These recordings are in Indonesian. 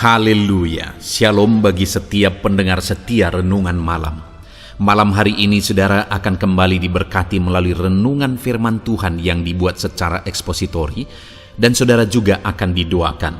Haleluya, shalom bagi setiap pendengar setia renungan malam. Malam hari ini saudara akan kembali diberkati melalui renungan firman Tuhan yang dibuat secara ekspositori, dan saudara juga akan didoakan.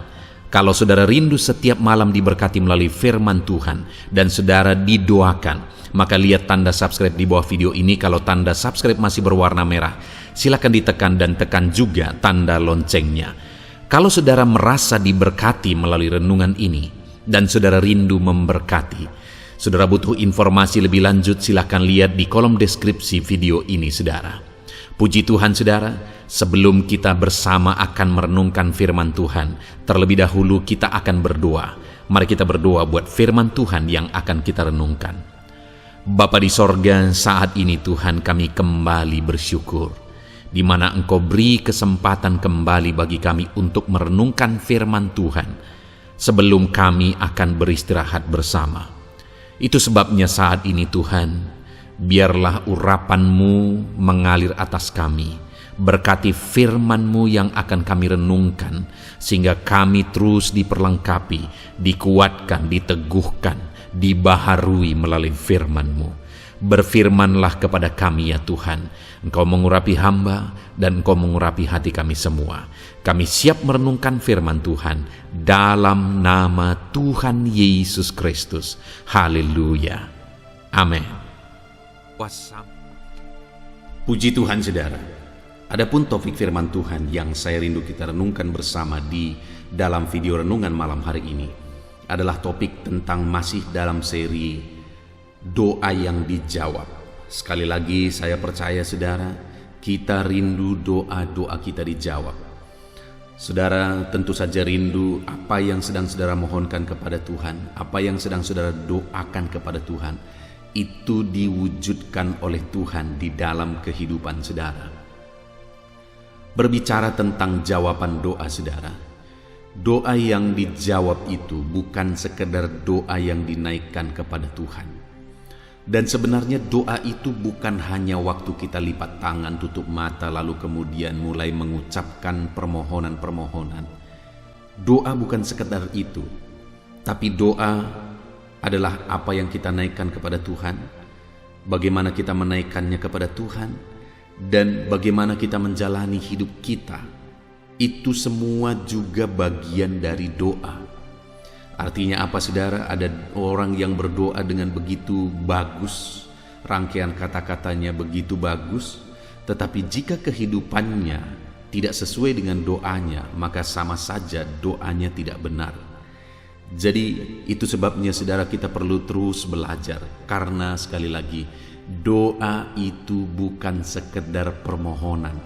Kalau saudara rindu setiap malam diberkati melalui firman Tuhan dan saudara didoakan, maka lihat tanda subscribe di bawah video ini. Kalau tanda subscribe masih berwarna merah, silakan ditekan dan tekan juga tanda loncengnya. Kalau saudara merasa diberkati melalui renungan ini dan saudara rindu memberkati, saudara butuh informasi lebih lanjut, silakan lihat di kolom deskripsi video ini saudara. Puji Tuhan saudara, sebelum kita bersama akan merenungkan firman Tuhan, terlebih dahulu kita akan berdoa. Mari kita berdoa buat firman Tuhan yang akan kita renungkan. Bapa di sorga, saat ini Tuhan kami kembali bersyukur, di mana Engkau beri kesempatan kembali bagi kami untuk merenungkan firman Tuhan sebelum kami akan beristirahat bersama. Itu sebabnya saat ini Tuhan, biarlah urapan-Mu mengalir atas kami. Berkati firman-Mu yang akan kami renungkan, sehingga kami terus diperlengkapi, dikuatkan, diteguhkan, dibaharui melalui firman-Mu. Berfirmanlah kepada kami ya Tuhan, Engkau mengurapi hamba dan Engkau mengurapi hati kami semua. Kami siap merenungkan firman Tuhan dalam nama Tuhan Yesus Kristus. Haleluya. Amin. Puji Tuhan saudara. Adapun topik firman Tuhan yang saya rindu kita renungkan bersama di dalam video renungan malam hari ini adalah topik tentang masih dalam seri doa yang dijawab. Sekali lagi saya percaya saudara, kita rindu doa-doa kita dijawab. Saudara tentu saja rindu apa yang sedang saudara mohonkan kepada Tuhan, apa yang sedang saudara doakan kepada Tuhan, itu diwujudkan oleh Tuhan di dalam kehidupan saudara. Berbicara tentang jawaban doa saudara, doa yang dijawab itu bukan sekedar doa yang dinaikkan kepada Tuhan. Dan sebenarnya doa itu bukan hanya waktu kita lipat tangan, tutup mata, lalu kemudian mulai mengucapkan permohonan-permohonan. Doa bukan sekedar itu, tapi doa adalah apa yang kita naikkan kepada Tuhan, bagaimana kita menaikkannya kepada Tuhan, dan bagaimana kita menjalani hidup kita. Itu semua juga bagian dari doa. Artinya apa saudara? Ada orang yang berdoa dengan begitu bagus, rangkaian kata-katanya begitu bagus, tetapi jika kehidupannya tidak sesuai dengan doanya, maka sama saja doanya tidak benar. Jadi itu sebabnya saudara kita perlu terus belajar, karena sekali lagi doa itu bukan sekedar permohonan,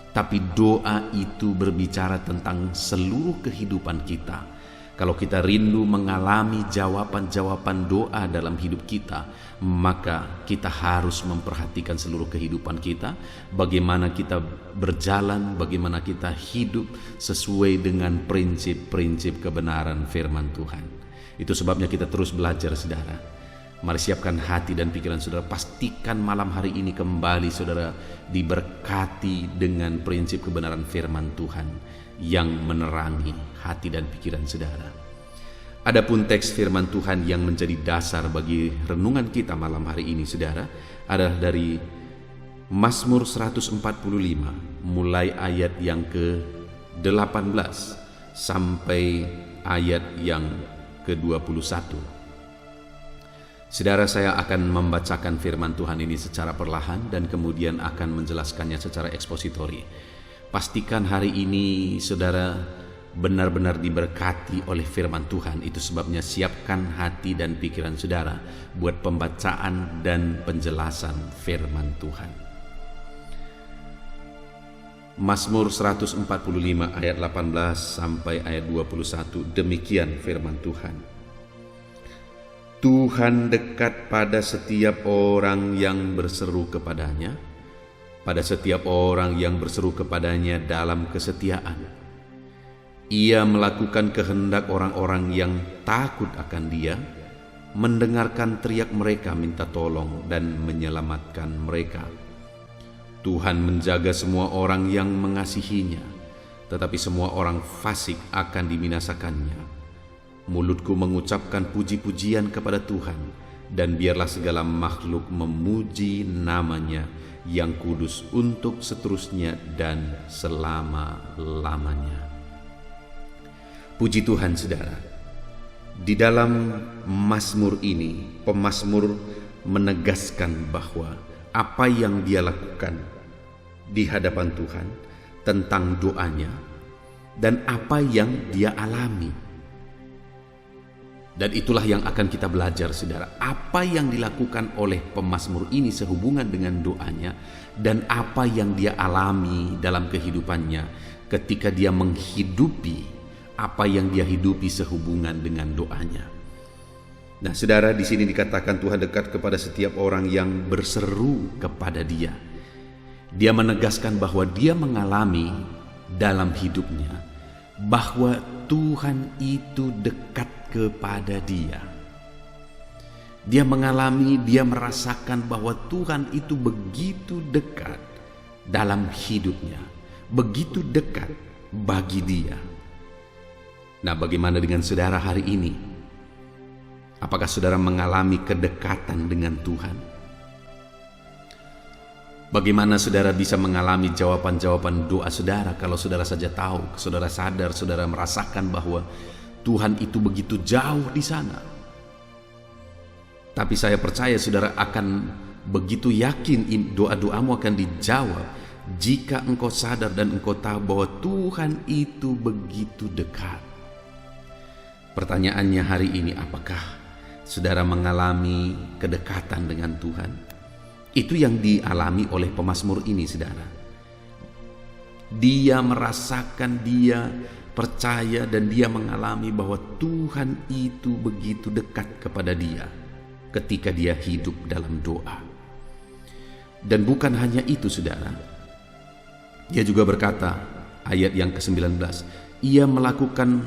tapi doa itu berbicara tentang seluruh kehidupan kita. Kalau kita rindu mengalami jawaban-jawaban doa dalam hidup kita, maka kita harus memperhatikan seluruh kehidupan kita, bagaimana kita berjalan, bagaimana kita hidup sesuai dengan prinsip-prinsip kebenaran firman Tuhan. Itu sebabnya kita terus belajar saudara. Mari siapkan hati dan pikiran saudara, pastikan malam hari ini kembali saudara diberkati dengan prinsip kebenaran firman Tuhan yang menerangi hati dan pikiran saudara. Adapun teks firman Tuhan yang menjadi dasar bagi renungan kita malam hari ini saudara adalah dari Mazmur 145 mulai ayat yang ke-18 sampai ayat yang ke-21. Saudara, saya akan membacakan firman Tuhan ini secara perlahan dan kemudian akan menjelaskannya secara ekspositori. Pastikan hari ini saudara benar-benar diberkati oleh firman Tuhan. Itu sebabnya siapkan hati dan pikiran saudara buat pembacaan dan penjelasan firman Tuhan. Mazmur 145 ayat 18 sampai ayat 21. Demikian firman Tuhan. Tuhan dekat pada setiap orang yang berseru kepadanya, pada setiap orang yang berseru kepadanya dalam kesetiaan. Ia melakukan kehendak orang-orang yang takut akan Dia, mendengarkan teriak mereka minta tolong dan menyelamatkan mereka. Tuhan menjaga semua orang yang mengasihinya, tetapi semua orang fasik akan dibinasakannya. Mulutku mengucapkan puji-pujian kepada Tuhan, dan biarlah segala makhluk memuji namanya yang kudus untuk seterusnya dan selama-lamanya. Puji Tuhan, saudara. Di dalam Mazmur ini, pemazmur menegaskan bahwa apa yang dia lakukan di hadapan Tuhan tentang doanya dan apa yang dia alami. Dan itulah yang akan kita belajar, saudara. Apa yang dilakukan oleh pemazmur ini sehubungan dengan doanya dan apa yang dia alami dalam kehidupannya ketika dia menghidupi apa yang dia hidupi sehubungan dengan doanya. Nah, saudara, di sini dikatakan Tuhan dekat kepada setiap orang yang berseru kepada Dia. Dia menegaskan bahwa dia mengalami dalam hidupnya bahwa Tuhan itu dekat kepada dia. Dia mengalami, dia merasakan bahwa Tuhan itu begitu dekat dalam hidupnya, begitu dekat bagi dia. Nah, bagaimana dengan saudara hari ini? Apakah saudara mengalami kedekatan dengan Tuhan? Bagaimana saudara bisa mengalami jawaban-jawaban doa saudara kalau saudara saja tahu, saudara sadar, saudara merasakan bahwa Tuhan itu begitu jauh di sana. Tapi saya percaya saudara akan begitu yakin doa-doamu akan dijawab jika engkau sadar dan engkau tahu bahwa Tuhan itu begitu dekat. Pertanyaannya hari ini, apakah saudara mengalami kedekatan dengan Tuhan? Itu yang dialami oleh pemazmur ini, saudara. Dia merasakan, dia percaya dan dia mengalami bahwa Tuhan itu begitu dekat kepada dia ketika dia hidup dalam doa. Dan bukan hanya itu, saudara. Dia juga berkata, ayat yang ke-19, ia melakukan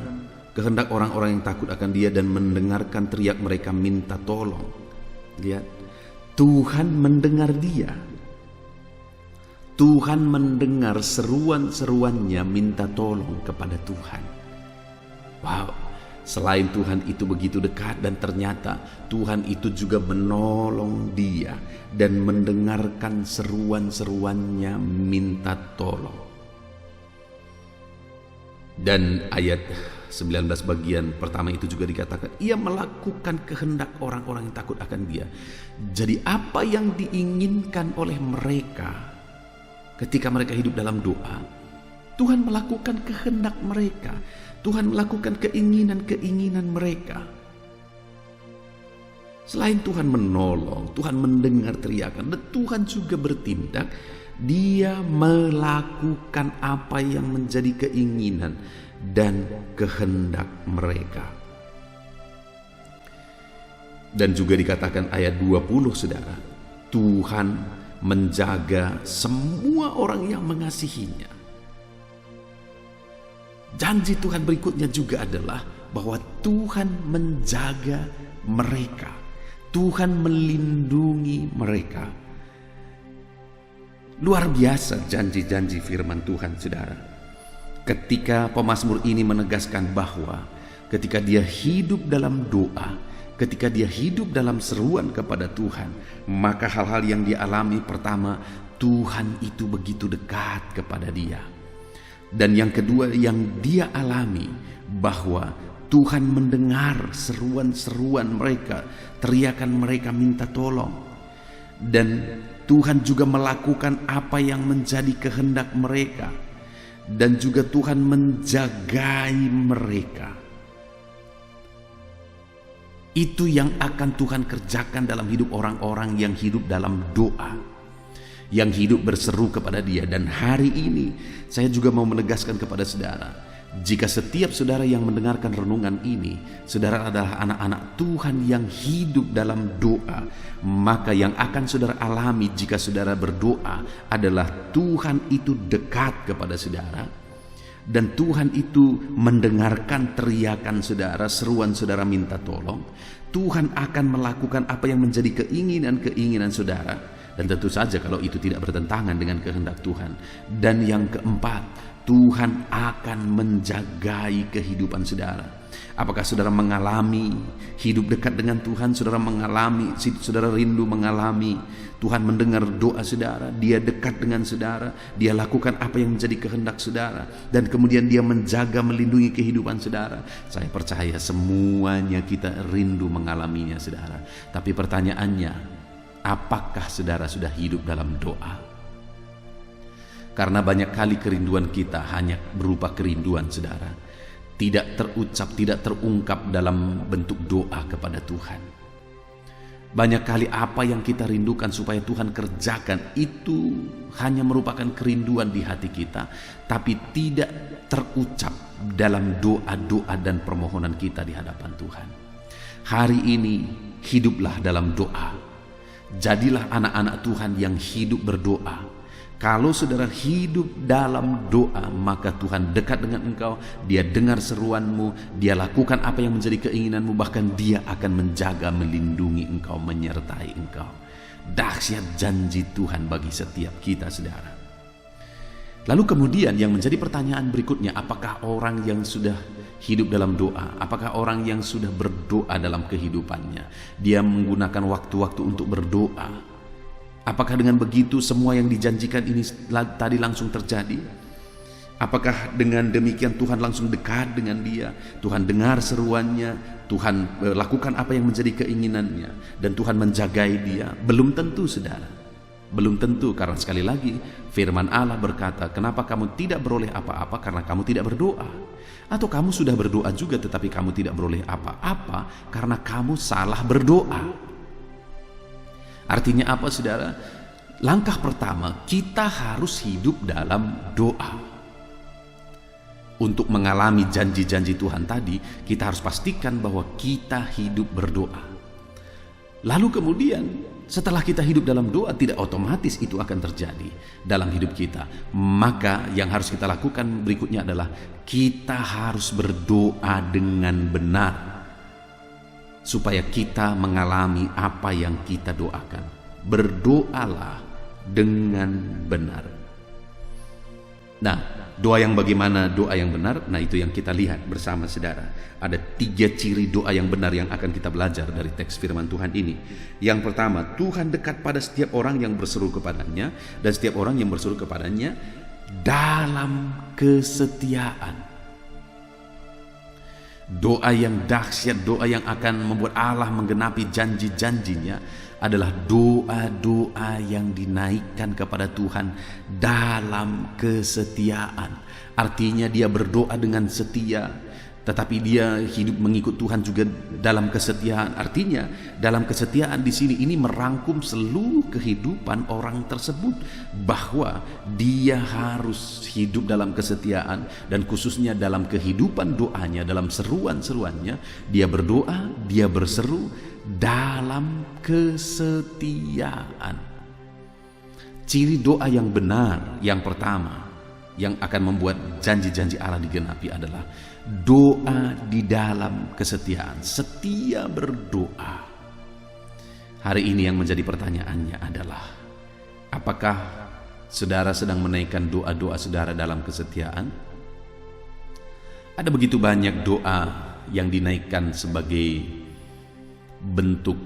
kehendak orang-orang yang takut akan dia dan mendengarkan teriak mereka minta tolong. Lihat, Tuhan mendengar dia. Tuhan mendengar seruan-seruannya minta tolong kepada Tuhan. Wow, selain Tuhan itu begitu dekat dan ternyata Tuhan itu juga menolong dia dan mendengarkan seruan-seruannya minta tolong. Dan ayat 19 bagian pertama itu juga dikatakan, ia melakukan kehendak orang-orang yang takut akan dia. Jadi apa yang diinginkan oleh mereka ketika mereka hidup dalam doa, Tuhan melakukan kehendak mereka. Tuhan melakukan keinginan-keinginan mereka. Selain Tuhan menolong, Tuhan mendengar teriakan, dan Tuhan juga bertindak. Dia melakukan apa yang menjadi keinginan dan kehendak mereka. Dan juga dikatakan ayat 20, saudara, Tuhan menjaga semua orang yang mengasihinya. Janji Tuhan berikutnya juga adalah bahwa Tuhan menjaga mereka. Tuhan melindungi mereka. Luar biasa janji-janji firman Tuhan, saudara. Ketika pemazmur ini menegaskan bahwa ketika dia hidup dalam doa, ketika dia hidup dalam seruan kepada Tuhan, maka hal-hal yang dia alami, pertama, Tuhan itu begitu dekat kepada dia. Dan yang kedua yang dia alami, bahwa Tuhan mendengar seruan-seruan mereka, teriakan mereka minta tolong. Dan Tuhan juga melakukan apa yang menjadi kehendak mereka. Dan juga Tuhan menjagai mereka. Itu yang akan Tuhan kerjakan dalam hidup orang-orang yang hidup dalam doa, yang hidup berseru kepada Dia. Dan hari ini saya juga mau menegaskan kepada saudara, jika setiap saudara yang mendengarkan renungan ini, saudara adalah anak-anak Tuhan yang hidup dalam doa, maka yang akan saudara alami jika saudara berdoa adalah Tuhan itu dekat kepada saudara, dan Tuhan itu mendengarkan teriakan saudara, seruan saudara minta tolong. Tuhan akan melakukan apa yang menjadi keinginan-keinginan saudara, dan tentu saja kalau itu tidak bertentangan dengan kehendak Tuhan. Dan yang keempat, Tuhan akan menjagai kehidupan saudara. Apakah saudara mengalami hidup dekat dengan Tuhan? Saudara mengalami, saudara rindu mengalami Tuhan mendengar doa saudara, Dia dekat dengan saudara, Dia lakukan apa yang menjadi kehendak saudara, dan kemudian Dia menjaga, melindungi kehidupan saudara. Saya percaya semuanya kita rindu mengalaminya saudara. Tapi pertanyaannya, apakah saudara sudah hidup dalam doa? Karena banyak kali kerinduan kita hanya berupa kerinduan saudara, tidak terucap, tidak terungkap dalam bentuk doa kepada Tuhan. Banyak kali apa yang kita rindukan supaya Tuhan kerjakan itu hanya merupakan kerinduan di hati kita, tapi tidak terucap dalam doa-doa dan permohonan kita di hadapan Tuhan. Hari ini hiduplah dalam doa. Jadilah anak-anak Tuhan yang hidup berdoa. Kalau saudara hidup dalam doa, maka Tuhan dekat dengan engkau, Dia dengar seruanmu, Dia lakukan apa yang menjadi keinginanmu, bahkan Dia akan menjaga, melindungi engkau, menyertai engkau. Dahsyat janji Tuhan bagi setiap kita saudara. Lalu kemudian yang menjadi pertanyaan berikutnya, apakah orang yang sudah hidup dalam doa, apakah orang yang sudah berdoa dalam kehidupannya, dia menggunakan waktu-waktu untuk berdoa? Apakah dengan begitu semua yang dijanjikan ini tadi langsung terjadi? Apakah dengan demikian Tuhan langsung dekat dengan dia, Tuhan dengar seruannya, Tuhan lakukan apa yang menjadi keinginannya, dan Tuhan menjagai dia? Belum tentu saudara. Belum tentu, karena sekali lagi firman Allah berkata, kenapa kamu tidak beroleh apa-apa? Karena kamu tidak berdoa. Atau kamu sudah berdoa juga tetapi kamu tidak beroleh apa-apa karena kamu salah berdoa. Artinya apa saudara? Langkah pertama, kita harus hidup dalam doa. Untuk mengalami janji-janji Tuhan tadi, kita harus pastikan bahwa kita hidup berdoa. Lalu kemudian setelah kita hidup dalam doa, tidak otomatis itu akan terjadi dalam hidup kita. Maka yang harus kita lakukan berikutnya adalah kita harus berdoa dengan benar, supaya kita mengalami apa yang kita doakan. Berdoalah dengan benar. Nah, doa yang bagaimana doa yang benar? Nah, itu yang kita lihat bersama saudara. Ada 3 ciri doa yang benar yang akan kita belajar dari teks firman Tuhan ini. Yang pertama, Tuhan dekat pada setiap orang yang berseru kepadanya, dan setiap orang yang berseru kepadanya dalam kesetiaan. Doa yang dahsyat, doa yang akan membuat Allah menggenapi janji-janjinya adalah doa-doa yang dinaikkan kepada Tuhan dalam kesetiaan. Artinya dia berdoa dengan setia, tetapi dia hidup mengikut Tuhan juga dalam kesetiaan. Artinya dalam kesetiaan di sini ini merangkum seluruh kehidupan orang tersebut, bahwa dia harus hidup dalam kesetiaan, dan khususnya dalam kehidupan doanya, dalam seruan-seruannya, dia berdoa, dia berseru dalam kesetiaan. Ciri doa yang benar yang pertama yang akan membuat janji-janji Allah digenapi adalah doa di dalam kesetiaan. Setia berdoa. Hari ini yang menjadi pertanyaannya adalah, apakah saudara sedang menaikkan doa-doa saudara dalam kesetiaan? Ada begitu banyak doa yang dinaikkan sebagai bentuk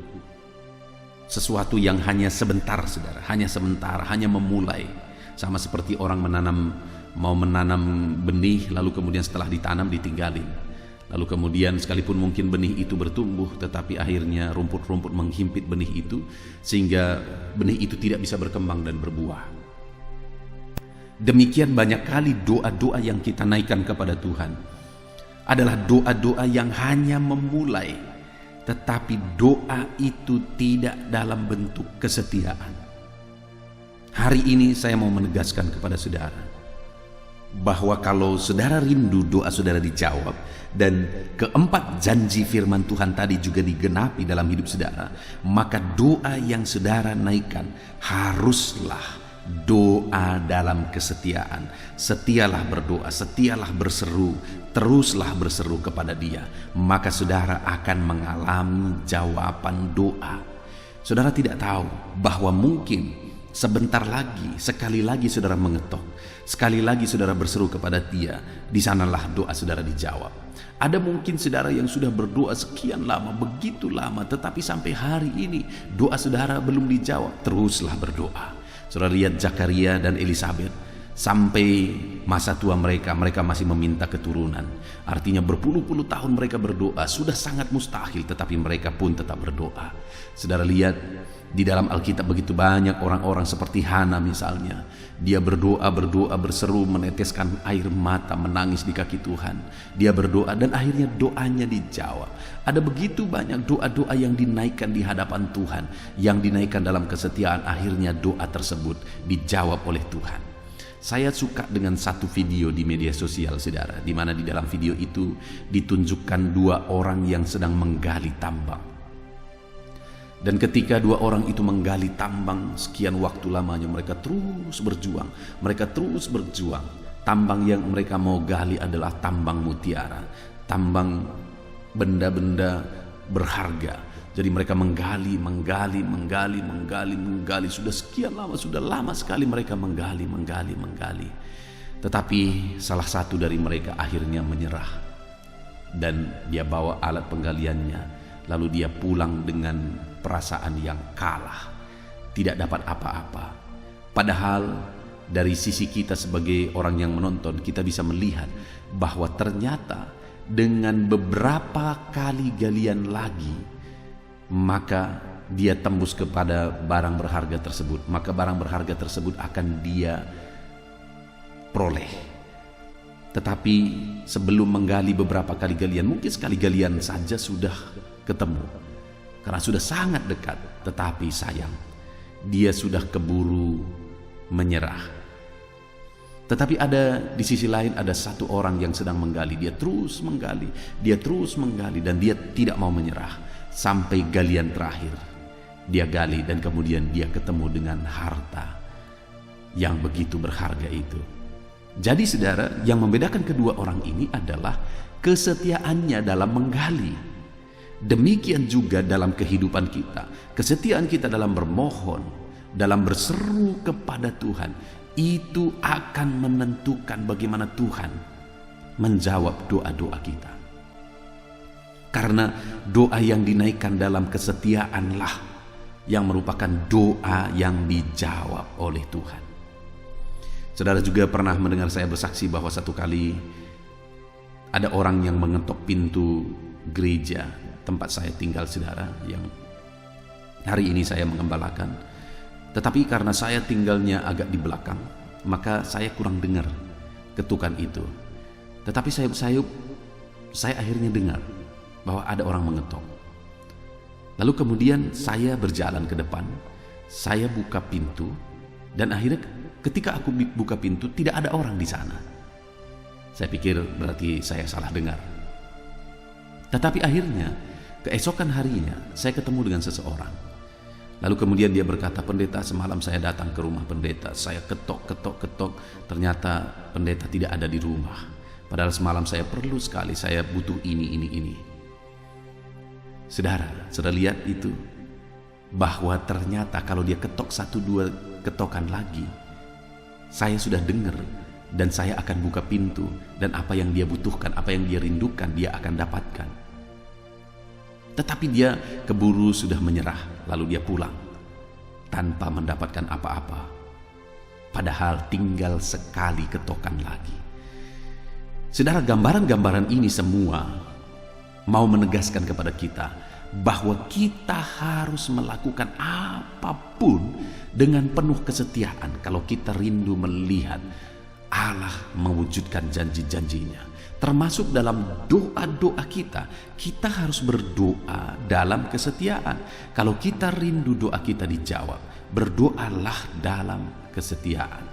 sesuatu yang hanya sebentar saudara, hanya sebentar, hanya memulai. Sama seperti orang mau menanam benih, lalu kemudian setelah ditanam ditinggalin, lalu kemudian sekalipun mungkin benih itu bertumbuh, tetapi akhirnya rumput-rumput menghimpit benih itu sehingga benih itu tidak bisa berkembang dan berbuah. Demikian banyak kali doa-doa yang kita naikkan kepada Tuhan adalah doa-doa yang hanya memulai, tetapi doa itu tidak dalam bentuk kesetiaan. Hari ini saya mau menegaskan kepada saudara bahwa kalau saudara rindu doa saudara dijawab, dan keempat janji firman Tuhan tadi juga digenapi dalam hidup saudara, maka doa yang saudara naikkan haruslah doa dalam kesetiaan. Setialah berdoa, setialah berseru, teruslah berseru kepada Dia, maka saudara akan mengalami jawaban doa. Saudara tidak tahu bahwa mungkin sebentar lagi, sekali lagi saudara mengetok, sekali lagi saudara berseru kepada Dia, di sanalah doa saudara dijawab. Ada mungkin saudara yang sudah berdoa sekian lama, begitu lama, tetapi sampai hari ini doa saudara belum dijawab. Teruslah berdoa. Saudara lihat Zakaria dan Elisabet, sampai masa tua mereka masih meminta keturunan. Artinya berpuluh-puluh tahun mereka berdoa, sudah sangat mustahil, tetapi mereka pun tetap berdoa. Saudara lihat di dalam Alkitab begitu banyak orang-orang seperti Hana misalnya. Dia berdoa, berseru, meneteskan air mata, menangis di kaki Tuhan. Dia berdoa dan akhirnya doanya dijawab. Ada begitu banyak doa-doa yang dinaikkan di hadapan Tuhan, yang dinaikkan dalam kesetiaan, akhirnya doa tersebut dijawab oleh Tuhan. Saya suka dengan satu video di media sosial saudara, di mana di dalam video itu ditunjukkan dua orang yang sedang menggali tambang. Dan ketika dua orang itu menggali tambang sekian waktu lamanya, mereka terus berjuang. Tambang yang mereka mau gali adalah tambang mutiara, tambang benda-benda berharga. Jadi mereka menggali. Sudah sekian lama, sudah lama sekali mereka menggali. Tetapi salah satu dari mereka akhirnya menyerah. Dan dia bawa alat penggaliannya, lalu dia pulang dengan perasaan yang kalah, tidak dapat apa-apa. Padahal dari sisi kita sebagai orang yang menonton, kita bisa melihat bahwa ternyata dengan beberapa kali galian lagi, maka dia tembus kepada barang berharga tersebut. Maka barang berharga tersebut akan dia peroleh. Tetapi sebelum menggali beberapa kali galian, mungkin sekali galian saja sudah ketemu, karena sudah sangat dekat. Tetapi sayang, dia sudah keburu menyerah. Tetapi ada di sisi lain, ada satu orang yang sedang menggali. Dia terus menggali, dan dia tidak mau menyerah sampai galian terakhir. Dia gali dan kemudian dia ketemu dengan harta yang begitu berharga itu. Jadi saudara, yang membedakan kedua orang ini adalah kesetiaannya dalam menggali. Demikian juga dalam kehidupan kita, kesetiaan kita dalam bermohon, dalam berseru kepada Tuhan, itu akan menentukan bagaimana Tuhan menjawab doa-doa kita. Karena doa yang dinaikkan dalam kesetiaanlah yang merupakan doa yang dijawab oleh Tuhan. Saudara juga pernah mendengar saya bersaksi bahwa satu kali ada orang yang mengetok pintu gereja tempat saya tinggal saudara, yang hari ini saya mengembalakan. Tetapi karena saya tinggalnya agak di belakang, maka saya kurang dengar ketukan itu. Tetapi saya akhirnya dengar bahwa ada orang mengetok. Lalu kemudian saya berjalan ke depan, saya buka pintu, dan akhirnya ketika aku buka pintu tidak ada orang di sana. Saya pikir berarti saya salah dengar. Tetapi akhirnya keesokan harinya saya ketemu dengan seseorang. Lalu kemudian dia berkata, "Pendeta, semalam saya datang ke rumah pendeta. Saya ketok. Ternyata pendeta tidak ada di rumah. Padahal semalam saya perlu sekali, saya butuh ini." Saudara lihat itu, bahwa ternyata kalau dia ketok 1-2 ketokan lagi, saya sudah dengar dan saya akan buka pintu, dan apa yang dia butuhkan, apa yang dia rindukan, dia akan dapatkan. Tetapi dia keburu sudah menyerah, lalu dia pulang tanpa mendapatkan apa-apa. Padahal tinggal sekali ketokan lagi. Saudara, gambaran-gambaran ini semua mau menegaskan kepada kita bahwa kita harus melakukan apapun dengan penuh kesetiaan kalau kita rindu melihat Allah mewujudkan janji-janjinya. Termasuk dalam doa-doa kita harus berdoa dalam kesetiaan. Kalau kita rindu doa kita dijawab, berdoalah dalam kesetiaan.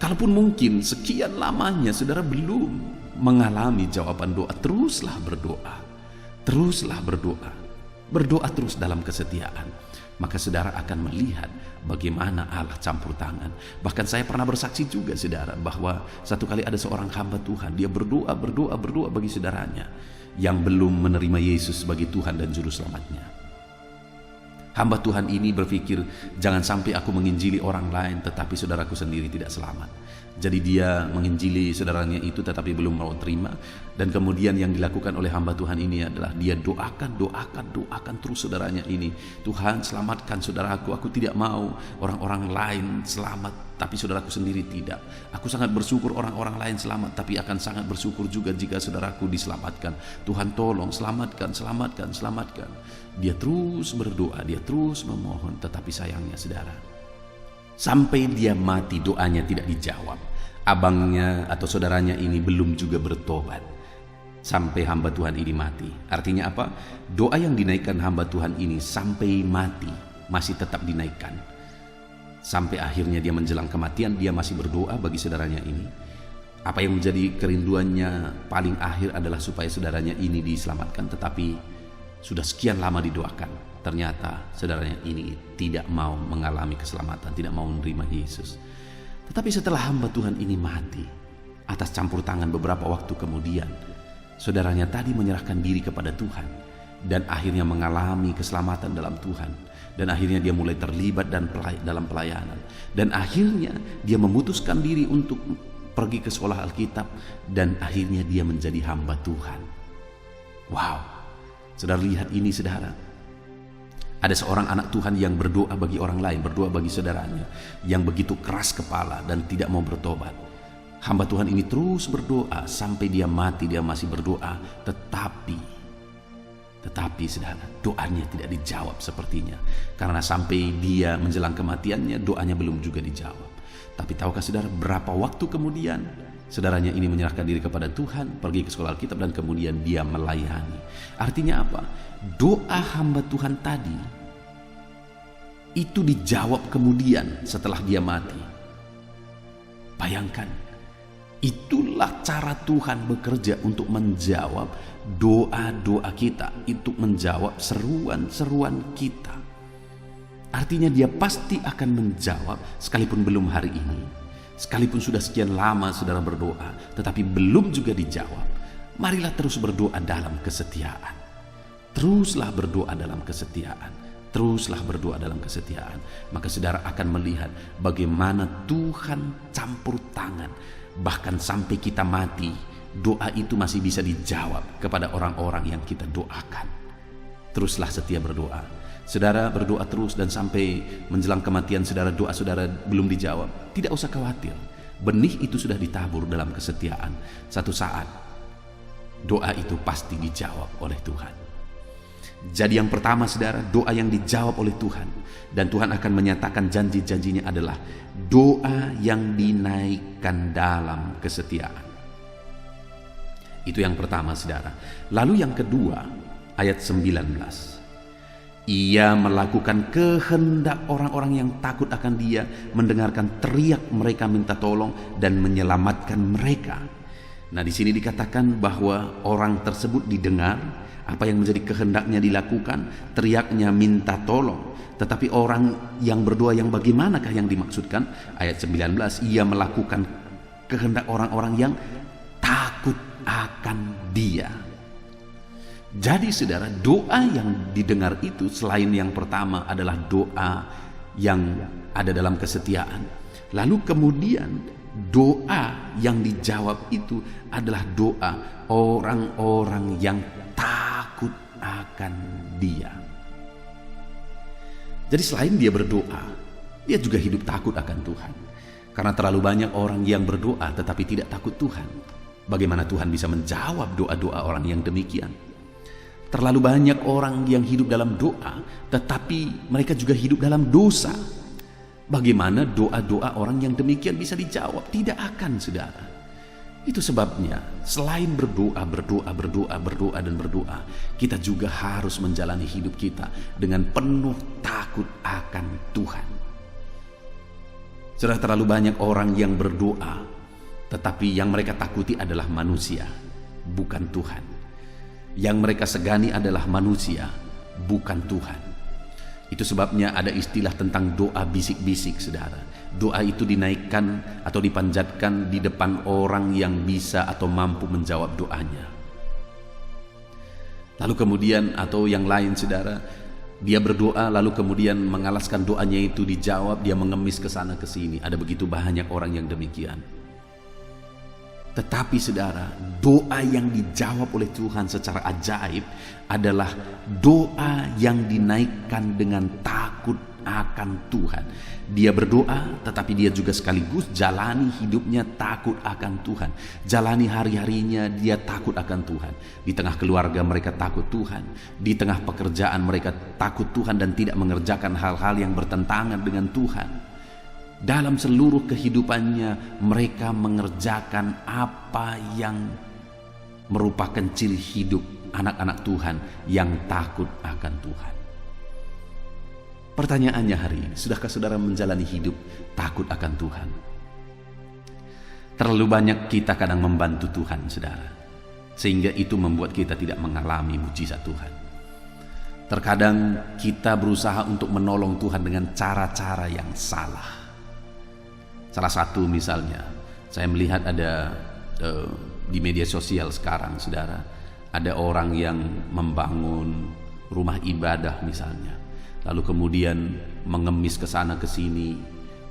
Kalaupun mungkin sekian lamanya saudara belum mengalami jawaban doa, teruslah berdoa. Berdoa terus dalam kesetiaan. Maka saudara akan melihat bagaimana Allah campur tangan. Bahkan saya pernah bersaksi juga saudara, bahwa satu kali ada seorang hamba Tuhan, dia berdoa bagi saudaranya yang belum menerima Yesus sebagai Tuhan dan Juru Selamatnya. Hamba Tuhan ini berpikir, jangan sampai aku menginjili orang lain tetapi saudaraku sendiri tidak selamat. Jadi dia menginjili saudaranya itu tetapi belum mau terima. Dan kemudian yang dilakukan oleh hamba Tuhan ini adalah dia doakan terus saudaranya ini. Tuhan, selamatkan saudaraku, aku tidak mau orang-orang lain selamat tapi saudaraku sendiri tidak. Aku sangat bersyukur orang-orang lain selamat, tapi akan sangat bersyukur juga jika saudaraku diselamatkan. Tuhan tolong selamatkan. Dia terus berdoa, dia terus memohon, tetapi sayangnya saudara, sampai dia mati doanya tidak dijawab. Abangnya atau saudaranya ini belum juga bertobat sampai hamba Tuhan ini mati. Artinya apa? Doa yang dinaikkan hamba Tuhan ini sampai mati masih tetap dinaikkan. Sampai akhirnya dia menjelang kematian, dia masih berdoa bagi saudaranya ini. Apa yang menjadi kerinduannya paling akhir adalah supaya saudaranya ini diselamatkan, tetapi sudah sekian lama didoakan. Ternyata saudaranya ini tidak mau mengalami keselamatan, tidak mau menerima Yesus. Tetapi setelah hamba Tuhan ini mati, atas campur tangan beberapa waktu kemudian, saudaranya tadi menyerahkan diri kepada Tuhan dan akhirnya mengalami keselamatan dalam Tuhan. Dan akhirnya dia mulai terlibat dalam pelayanan. Dan akhirnya dia memutuskan diri untuk pergi ke sekolah Alkitab dan akhirnya dia menjadi hamba Tuhan. Wow, saudara lihat ini saudara. Ada seorang anak Tuhan yang berdoa bagi orang lain, berdoa bagi saudaranya, yang begitu keras kepala dan tidak mau bertobat. Hamba Tuhan ini terus berdoa sampai dia mati, dia masih berdoa, tetapi saudara, doanya tidak dijawab sepertinya. Karena sampai dia menjelang kematiannya, doanya belum juga dijawab. Tapi tahukah saudara, berapa waktu kemudian saudaranya ini menyerahkan diri kepada Tuhan, pergi ke sekolah Alkitab, dan kemudian dia melayani. Artinya apa? Doa hamba Tuhan tadi itu dijawab kemudian setelah dia mati. Bayangkan, itulah cara Tuhan bekerja untuk menjawab doa-doa kita, untuk menjawab seruan-seruan kita. Artinya dia pasti akan menjawab sekalipun belum hari ini. Sekalipun sudah sekian lama saudara berdoa, tetapi belum juga dijawab. Marilah terus berdoa dalam kesetiaan. Teruslah berdoa dalam kesetiaan. Teruslah berdoa dalam kesetiaan. Maka saudara akan melihat bagaimana Tuhan campur tangan. Bahkan sampai kita mati, doa itu masih bisa dijawab kepada orang-orang yang kita doakan. Teruslah setia berdoa. Saudara berdoa terus dan sampai menjelang kematian saudara, doa saudara belum dijawab. Tidak usah khawatir. Benih itu sudah ditabur dalam kesetiaan. Satu saat doa itu pasti dijawab oleh Tuhan. Jadi yang pertama saudara, doa yang dijawab oleh Tuhan. Dan Tuhan akan menyatakan janji-janjinya adalah doa yang dinaikkan dalam kesetiaan. Itu yang pertama saudara. Lalu yang kedua, ayat 19. Ia melakukan kehendak orang-orang yang takut akan Dia, mendengarkan teriak mereka minta tolong dan menyelamatkan mereka. Nah, di sini dikatakan bahwa orang tersebut didengar apa yang menjadi kehendaknya dilakukan, teriaknya minta tolong. Tetapi orang yang berdoa yang bagaimanakah yang dimaksudkan? Ayat 19, ia melakukan kehendak orang-orang yang takut akan Dia. Jadi saudara, doa yang didengar itu selain yang pertama adalah doa yang ada dalam kesetiaan. Lalu kemudian doa yang dijawab itu adalah doa orang-orang yang takut akan Dia. Jadi selain dia berdoa, dia juga hidup takut akan Tuhan. Karena terlalu banyak orang yang berdoa tetapi tidak takut Tuhan. Bagaimana Tuhan bisa menjawab doa-doa orang yang demikian? Terlalu banyak orang yang hidup dalam doa, tetapi mereka juga hidup dalam dosa. Bagaimana doa-doa orang yang demikian bisa dijawab? Tidak akan, saudara. Itu sebabnya, selain berdoa, kita juga harus menjalani hidup kita dengan penuh takut akan Tuhan. Sudah terlalu banyak orang yang berdoa, tetapi yang mereka takuti adalah manusia, bukan Tuhan. Yang mereka segani adalah manusia, bukan Tuhan. Itu sebabnya ada istilah tentang doa bisik-bisik, saudara. Doa itu dinaikkan atau dipanjatkan di depan orang yang bisa atau mampu menjawab doanya. Lalu kemudian atau yang lain, saudara, Dia berdoa lalu kemudian mengalaskan doanya itu dijawab, dia mengemis ke sana ke sini. Ada begitu banyak orang yang demikian. Tetapi saudara, doa yang dijawab oleh Tuhan secara ajaib adalah doa yang dinaikkan dengan takut akan Tuhan. Dia berdoa tetapi dia juga sekaligus jalani hidupnya takut akan Tuhan. Jalani hari-harinya dia takut akan Tuhan. Di tengah keluarga mereka takut Tuhan. Di tengah pekerjaan mereka takut Tuhan dan tidak mengerjakan hal-hal yang bertentangan dengan Tuhan. Dalam seluruh kehidupannya mereka mengerjakan apa yang merupakan ciri hidup anak-anak Tuhan yang takut akan Tuhan. Pertanyaannya hari ini, sudahkah saudara menjalani hidup takut akan Tuhan? Terlalu banyak kita kadang membantu Tuhan, saudara, sehingga itu membuat kita tidak mengalami mujizat Tuhan. Terkadang kita berusaha untuk menolong Tuhan dengan cara-cara yang salah. Salah satu misalnya, saya melihat ada di media sosial sekarang, saudara, ada orang yang membangun rumah ibadah misalnya. Lalu kemudian mengemis ke sana ke sini,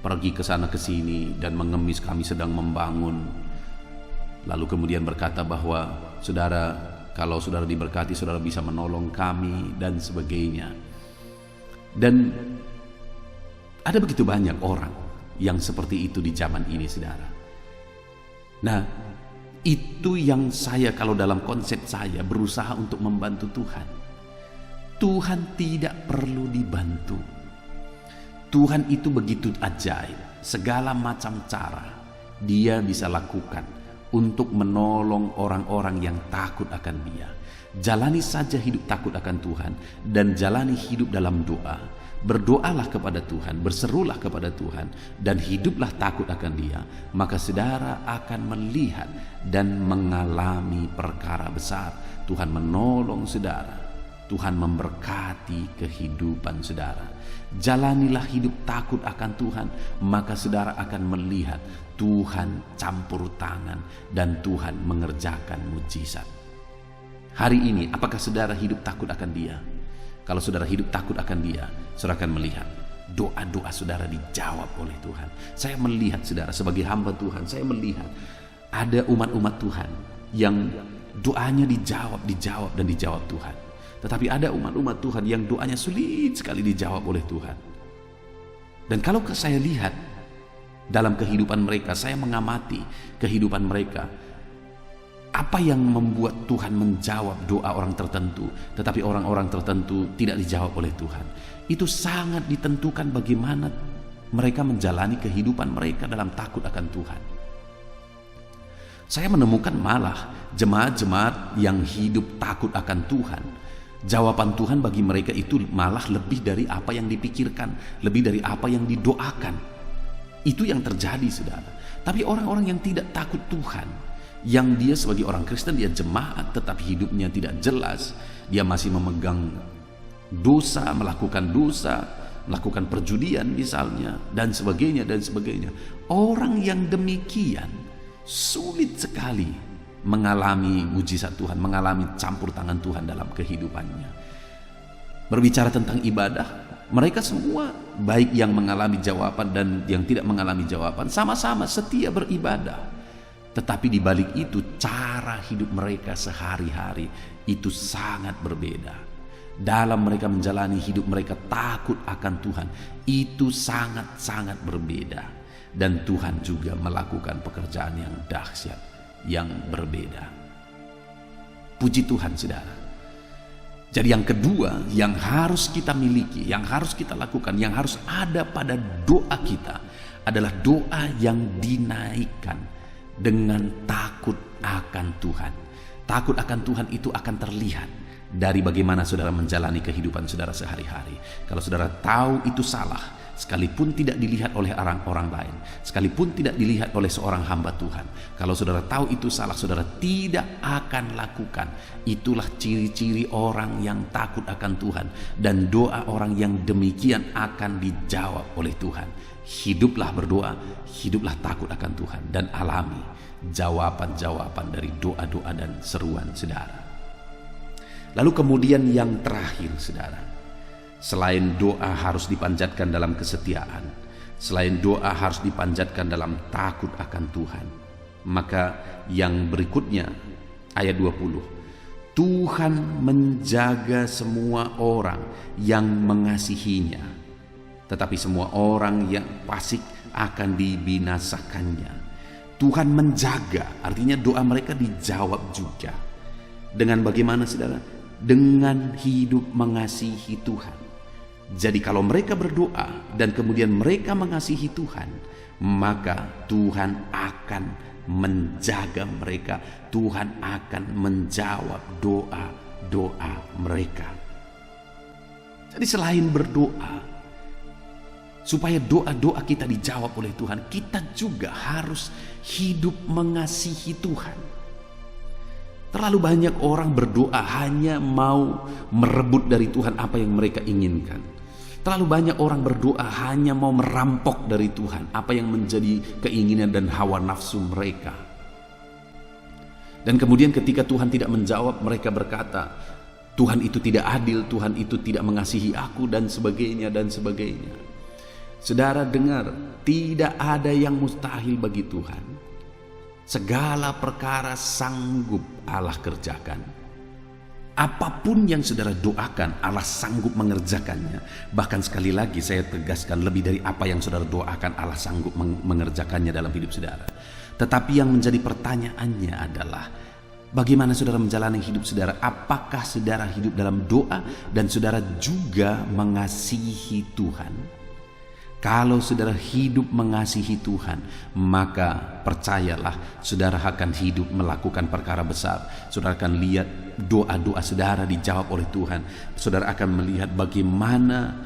pergi ke sana ke sini dan mengemis kami sedang membangun. Lalu kemudian berkata bahwa saudara, kalau saudara diberkati saudara bisa menolong kami dan sebagainya. Dan ada begitu banyak orang yang seperti itu di zaman ini, saudara. Nah, itu yang saya, kalau dalam konsep saya, berusaha untuk membantu Tuhan. Tuhan tidak perlu dibantu. Tuhan itu begitu ajaib. Segala macam cara Dia bisa lakukan untuk menolong orang-orang yang takut akan Dia. Jalani saja hidup takut akan Tuhan dan jalani hidup dalam doa. Berdoalah kepada Tuhan, berserulah kepada Tuhan, dan hiduplah takut akan Dia. Maka saudara akan melihat dan mengalami perkara besar. Tuhan menolong saudara. Tuhan memberkati kehidupan saudara. Jalanilah hidup takut akan Tuhan, maka saudara akan melihat Tuhan campur tangan dan Tuhan mengerjakan mujizat. Hari ini, apakah saudara hidup takut akan Dia? Kalau saudara hidup takut akan Dia, saudara akan melihat doa-doa saudara dijawab oleh Tuhan. Saya melihat saudara sebagai hamba Tuhan, saya melihat ada umat-umat Tuhan yang doanya dijawab dan dijawab Tuhan. Tetapi ada umat-umat Tuhan yang doanya sulit sekali dijawab oleh Tuhan. Dan kalau saya lihat dalam kehidupan mereka, saya mengamati kehidupan mereka, apa yang membuat Tuhan menjawab doa orang tertentu, tetapi orang-orang tertentu tidak dijawab oleh Tuhan. Itu sangat ditentukan bagaimana mereka menjalani kehidupan mereka dalam takut akan Tuhan. Saya menemukan malah jemaat-jemaat yang hidup takut akan Tuhan, jawaban Tuhan bagi mereka itu malah lebih dari apa yang dipikirkan, lebih dari apa yang didoakan. Itu yang terjadi, saudara. Tapi orang-orang yang tidak takut Tuhan, yang dia sebagai orang Kristen, dia jemaat, tetapi hidupnya tidak jelas, dia masih memegang dosa, melakukan perjudian misalnya, dan sebagainya. Orang yang demikian sulit sekali mengalami mujizat Tuhan, mengalami campur tangan Tuhan dalam kehidupannya. Berbicara tentang ibadah, mereka semua, baik yang mengalami jawaban dan yang tidak mengalami jawaban, sama-sama setia beribadah. Tetapi di balik itu cara hidup mereka sehari-hari itu sangat berbeda. Dalam mereka menjalani hidup mereka takut akan Tuhan, itu sangat-sangat berbeda. Dan Tuhan juga melakukan pekerjaan yang dahsyat, yang berbeda. Puji Tuhan, saudara. Jadi yang kedua yang harus kita miliki, yang harus kita lakukan, yang harus ada pada doa kita adalah doa yang dinaikkan dengan takut akan Tuhan. Takut akan Tuhan itu akan terlihat dari bagaimana saudara menjalani kehidupan saudara sehari-hari. Kalau saudara tahu itu salah, sekalipun tidak dilihat oleh orang-orang lain, sekalipun tidak dilihat oleh seorang hamba Tuhan, kalau saudara tahu itu salah, saudara tidak akan lakukan. Itulah ciri-ciri orang yang takut akan Tuhan, dan doa orang yang demikian akan dijawab oleh Tuhan. Hiduplah berdoa, hiduplah takut akan Tuhan, dan alami jawaban-jawaban dari doa-doa dan seruan saudara. Lalu kemudian yang terakhir, saudara, Selain doa harus dipanjatkan dalam kesetiaan, selain doa harus dipanjatkan dalam takut akan Tuhan, maka yang berikutnya ayat 20, Tuhan menjaga semua orang yang mengasihinya, tetapi semua orang yang fasik akan dibinasakannya. Tuhan menjaga, artinya doa mereka dijawab juga. Dengan bagaimana, saudara? Dengan hidup mengasihi Tuhan. Jadi kalau mereka berdoa dan kemudian mereka mengasihi Tuhan, maka Tuhan akan menjaga mereka. Tuhan akan menjawab doa-doa mereka. Jadi selain berdoa, supaya doa-doa kita dijawab oleh Tuhan, kita juga harus hidup mengasihi Tuhan. Terlalu banyak orang berdoa hanya mau merebut dari Tuhan apa yang mereka inginkan. Terlalu banyak orang berdoa hanya mau merampok dari Tuhan apa yang menjadi keinginan dan hawa nafsu mereka. Dan kemudian ketika Tuhan tidak menjawab, mereka berkata, Tuhan itu tidak adil, Tuhan itu tidak mengasihi aku, dan sebagainya dan sebagainya. Saudara dengar, tidak ada yang mustahil bagi Tuhan. Segala perkara sanggup Allah kerjakan. Apapun yang saudara doakan, Allah sanggup mengerjakannya. Bahkan sekali lagi saya tegaskan, lebih dari apa yang saudara doakan, Allah sanggup mengerjakannya dalam hidup saudara. Tetapi yang menjadi pertanyaannya adalah, bagaimana saudara menjalani hidup saudara? Apakah saudara hidup dalam doa dan saudara juga mengasihi Tuhan? Kalau saudara hidup mengasihi Tuhan, maka percayalah saudara akan hidup melakukan perkara besar. Saudara akan lihat doa-doa saudara dijawab oleh Tuhan. Saudara akan melihat bagaimana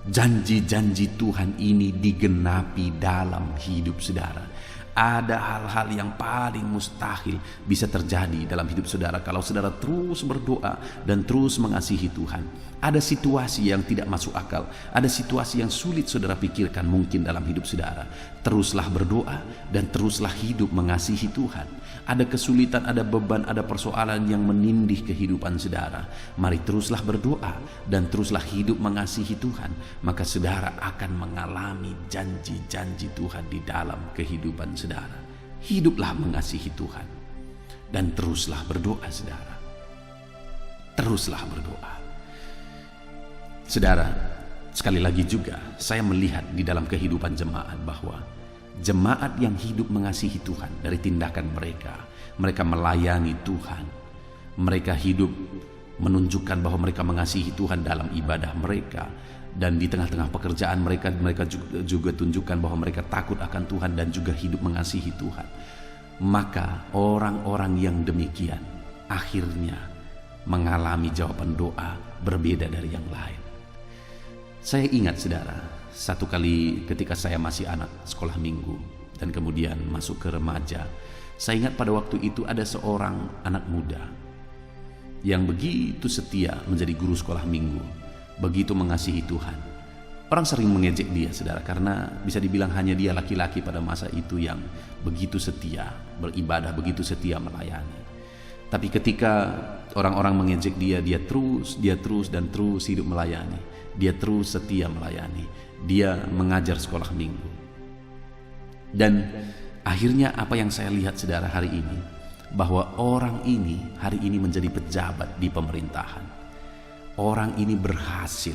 janji-janji Tuhan ini digenapi dalam hidup saudara. Ada hal-hal yang paling mustahil bisa terjadi dalam hidup saudara kalau saudara terus berdoa dan terus mengasihi Tuhan. Ada situasi yang tidak masuk akal, ada situasi yang sulit saudara pikirkan mungkin dalam hidup saudara. Teruslah berdoa dan teruslah hidup mengasihi Tuhan. Ada kesulitan, ada beban, ada persoalan yang menindih kehidupan saudara. Mari teruslah berdoa dan teruslah hidup mengasihi Tuhan. Maka saudara akan mengalami janji-janji Tuhan di dalam kehidupan saudara. Hiduplah mengasihi Tuhan dan teruslah berdoa saudara. Teruslah berdoa. Saudara, sekali lagi juga saya melihat di dalam kehidupan jemaat bahwa jemaat yang hidup mengasihi Tuhan dari tindakan mereka, mereka melayani Tuhan, mereka hidup menunjukkan bahwa mereka mengasihi Tuhan dalam ibadah mereka, dan di tengah-tengah pekerjaan mereka juga tunjukkan bahwa mereka takut akan Tuhan dan juga hidup mengasihi Tuhan. Maka orang-orang yang demikian akhirnya mengalami jawaban doa berbeda dari yang lain. Saya ingat saudara, satu kali ketika saya masih anak sekolah minggu dan kemudian masuk ke remaja, saya ingat pada waktu itu ada seorang anak muda yang begitu setia menjadi guru sekolah minggu, begitu mengasihi Tuhan. Orang sering mengejek dia saudara, karena bisa dibilang hanya dia laki-laki pada masa itu yang begitu setia beribadah, begitu setia melayani. Tapi ketika orang-orang mengejek dia, dia terus dan terus hidup melayani. Dia terus setia melayani. Dia mengajar sekolah minggu. Dan akhirnya apa yang saya lihat saudara hari ini, bahwa orang ini hari ini menjadi pejabat di pemerintahan. Orang ini berhasil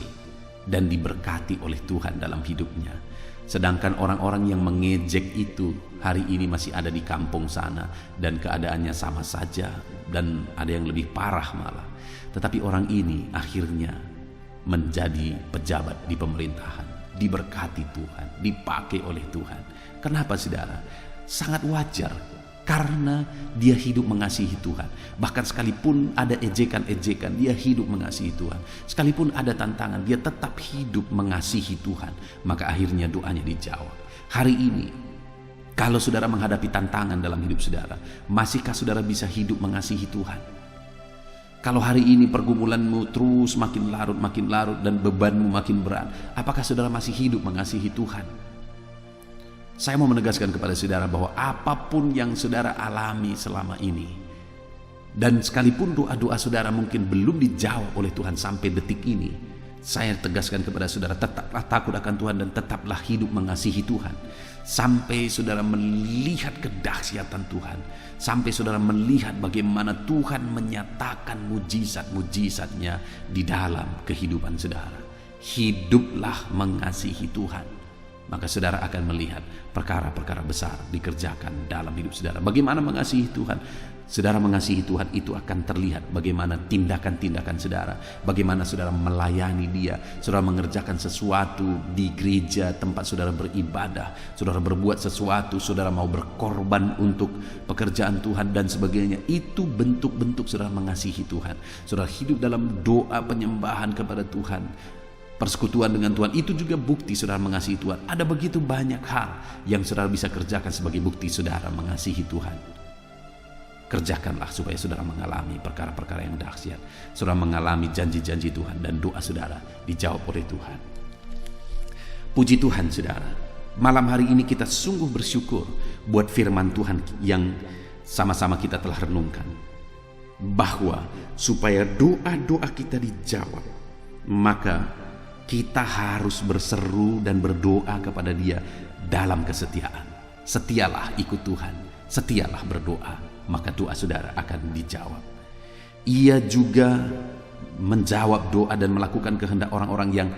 dan diberkati oleh Tuhan dalam hidupnya. Sedangkan orang-orang yang mengejek itu hari ini masih ada di kampung sana dan keadaannya sama saja dan ada yang lebih parah malah. Tetapi orang ini akhirnya menjadi pejabat di pemerintahan, diberkati Tuhan, dipakai oleh Tuhan. Kenapa saudara? Sangat wajar, karena dia hidup mengasihi Tuhan. Bahkan sekalipun ada ejekan-ejekan, dia hidup mengasihi Tuhan. Sekalipun ada tantangan, dia tetap hidup mengasihi Tuhan. Maka akhirnya doanya dijawab. Hari ini, kalau saudara menghadapi tantangan dalam hidup saudara, masihkah saudara bisa hidup mengasihi Tuhan? Kalau hari ini pergumulanmu terus makin larut dan bebanmu makin berat, apakah saudara masih hidup mengasihi Tuhan? Saya mau menegaskan kepada saudara bahwa apapun yang saudara alami selama ini, dan sekalipun doa-doa saudara mungkin belum dijawab oleh Tuhan sampai detik ini, Saya tegaskan kepada saudara, tetaplah takut akan Tuhan dan tetaplah hidup mengasihi Tuhan. Sampai saudara melihat kedahsyatan Tuhan. Sampai saudara melihat bagaimana Tuhan menyatakan mujizat-mujizatnya di dalam kehidupan saudara. Hiduplah mengasihi Tuhan. Maka saudara akan melihat perkara-perkara besar dikerjakan dalam hidup saudara. Bagaimana mengasihi Tuhan? Saudara mengasihi Tuhan itu akan terlihat bagaimana tindakan-tindakan saudara, bagaimana saudara melayani Dia, saudara mengerjakan sesuatu di gereja tempat saudara beribadah, saudara berbuat sesuatu, saudara mau berkorban untuk pekerjaan Tuhan dan sebagainya. Itu bentuk-bentuk saudara mengasihi Tuhan. Saudara hidup dalam doa penyembahan kepada Tuhan, persekutuan dengan Tuhan, itu juga bukti saudara mengasihi Tuhan. Ada begitu banyak hal yang saudara bisa kerjakan sebagai bukti saudara mengasihi Tuhan. Kerjakanlah supaya saudara mengalami perkara-perkara yang dahsyat. Saudara mengalami janji-janji Tuhan dan doa saudara dijawab oleh Tuhan. Puji Tuhan saudara. Malam hari ini kita sungguh bersyukur buat firman Tuhan yang sama-sama kita telah renungkan. Bahwa supaya doa-doa kita dijawab, maka kita harus berseru dan berdoa kepada Dia dalam kesetiaan. Setialah ikut Tuhan, setialah berdoa, maka doa saudara akan dijawab. Ia juga menjawab doa dan melakukan kehendak orang-orang yang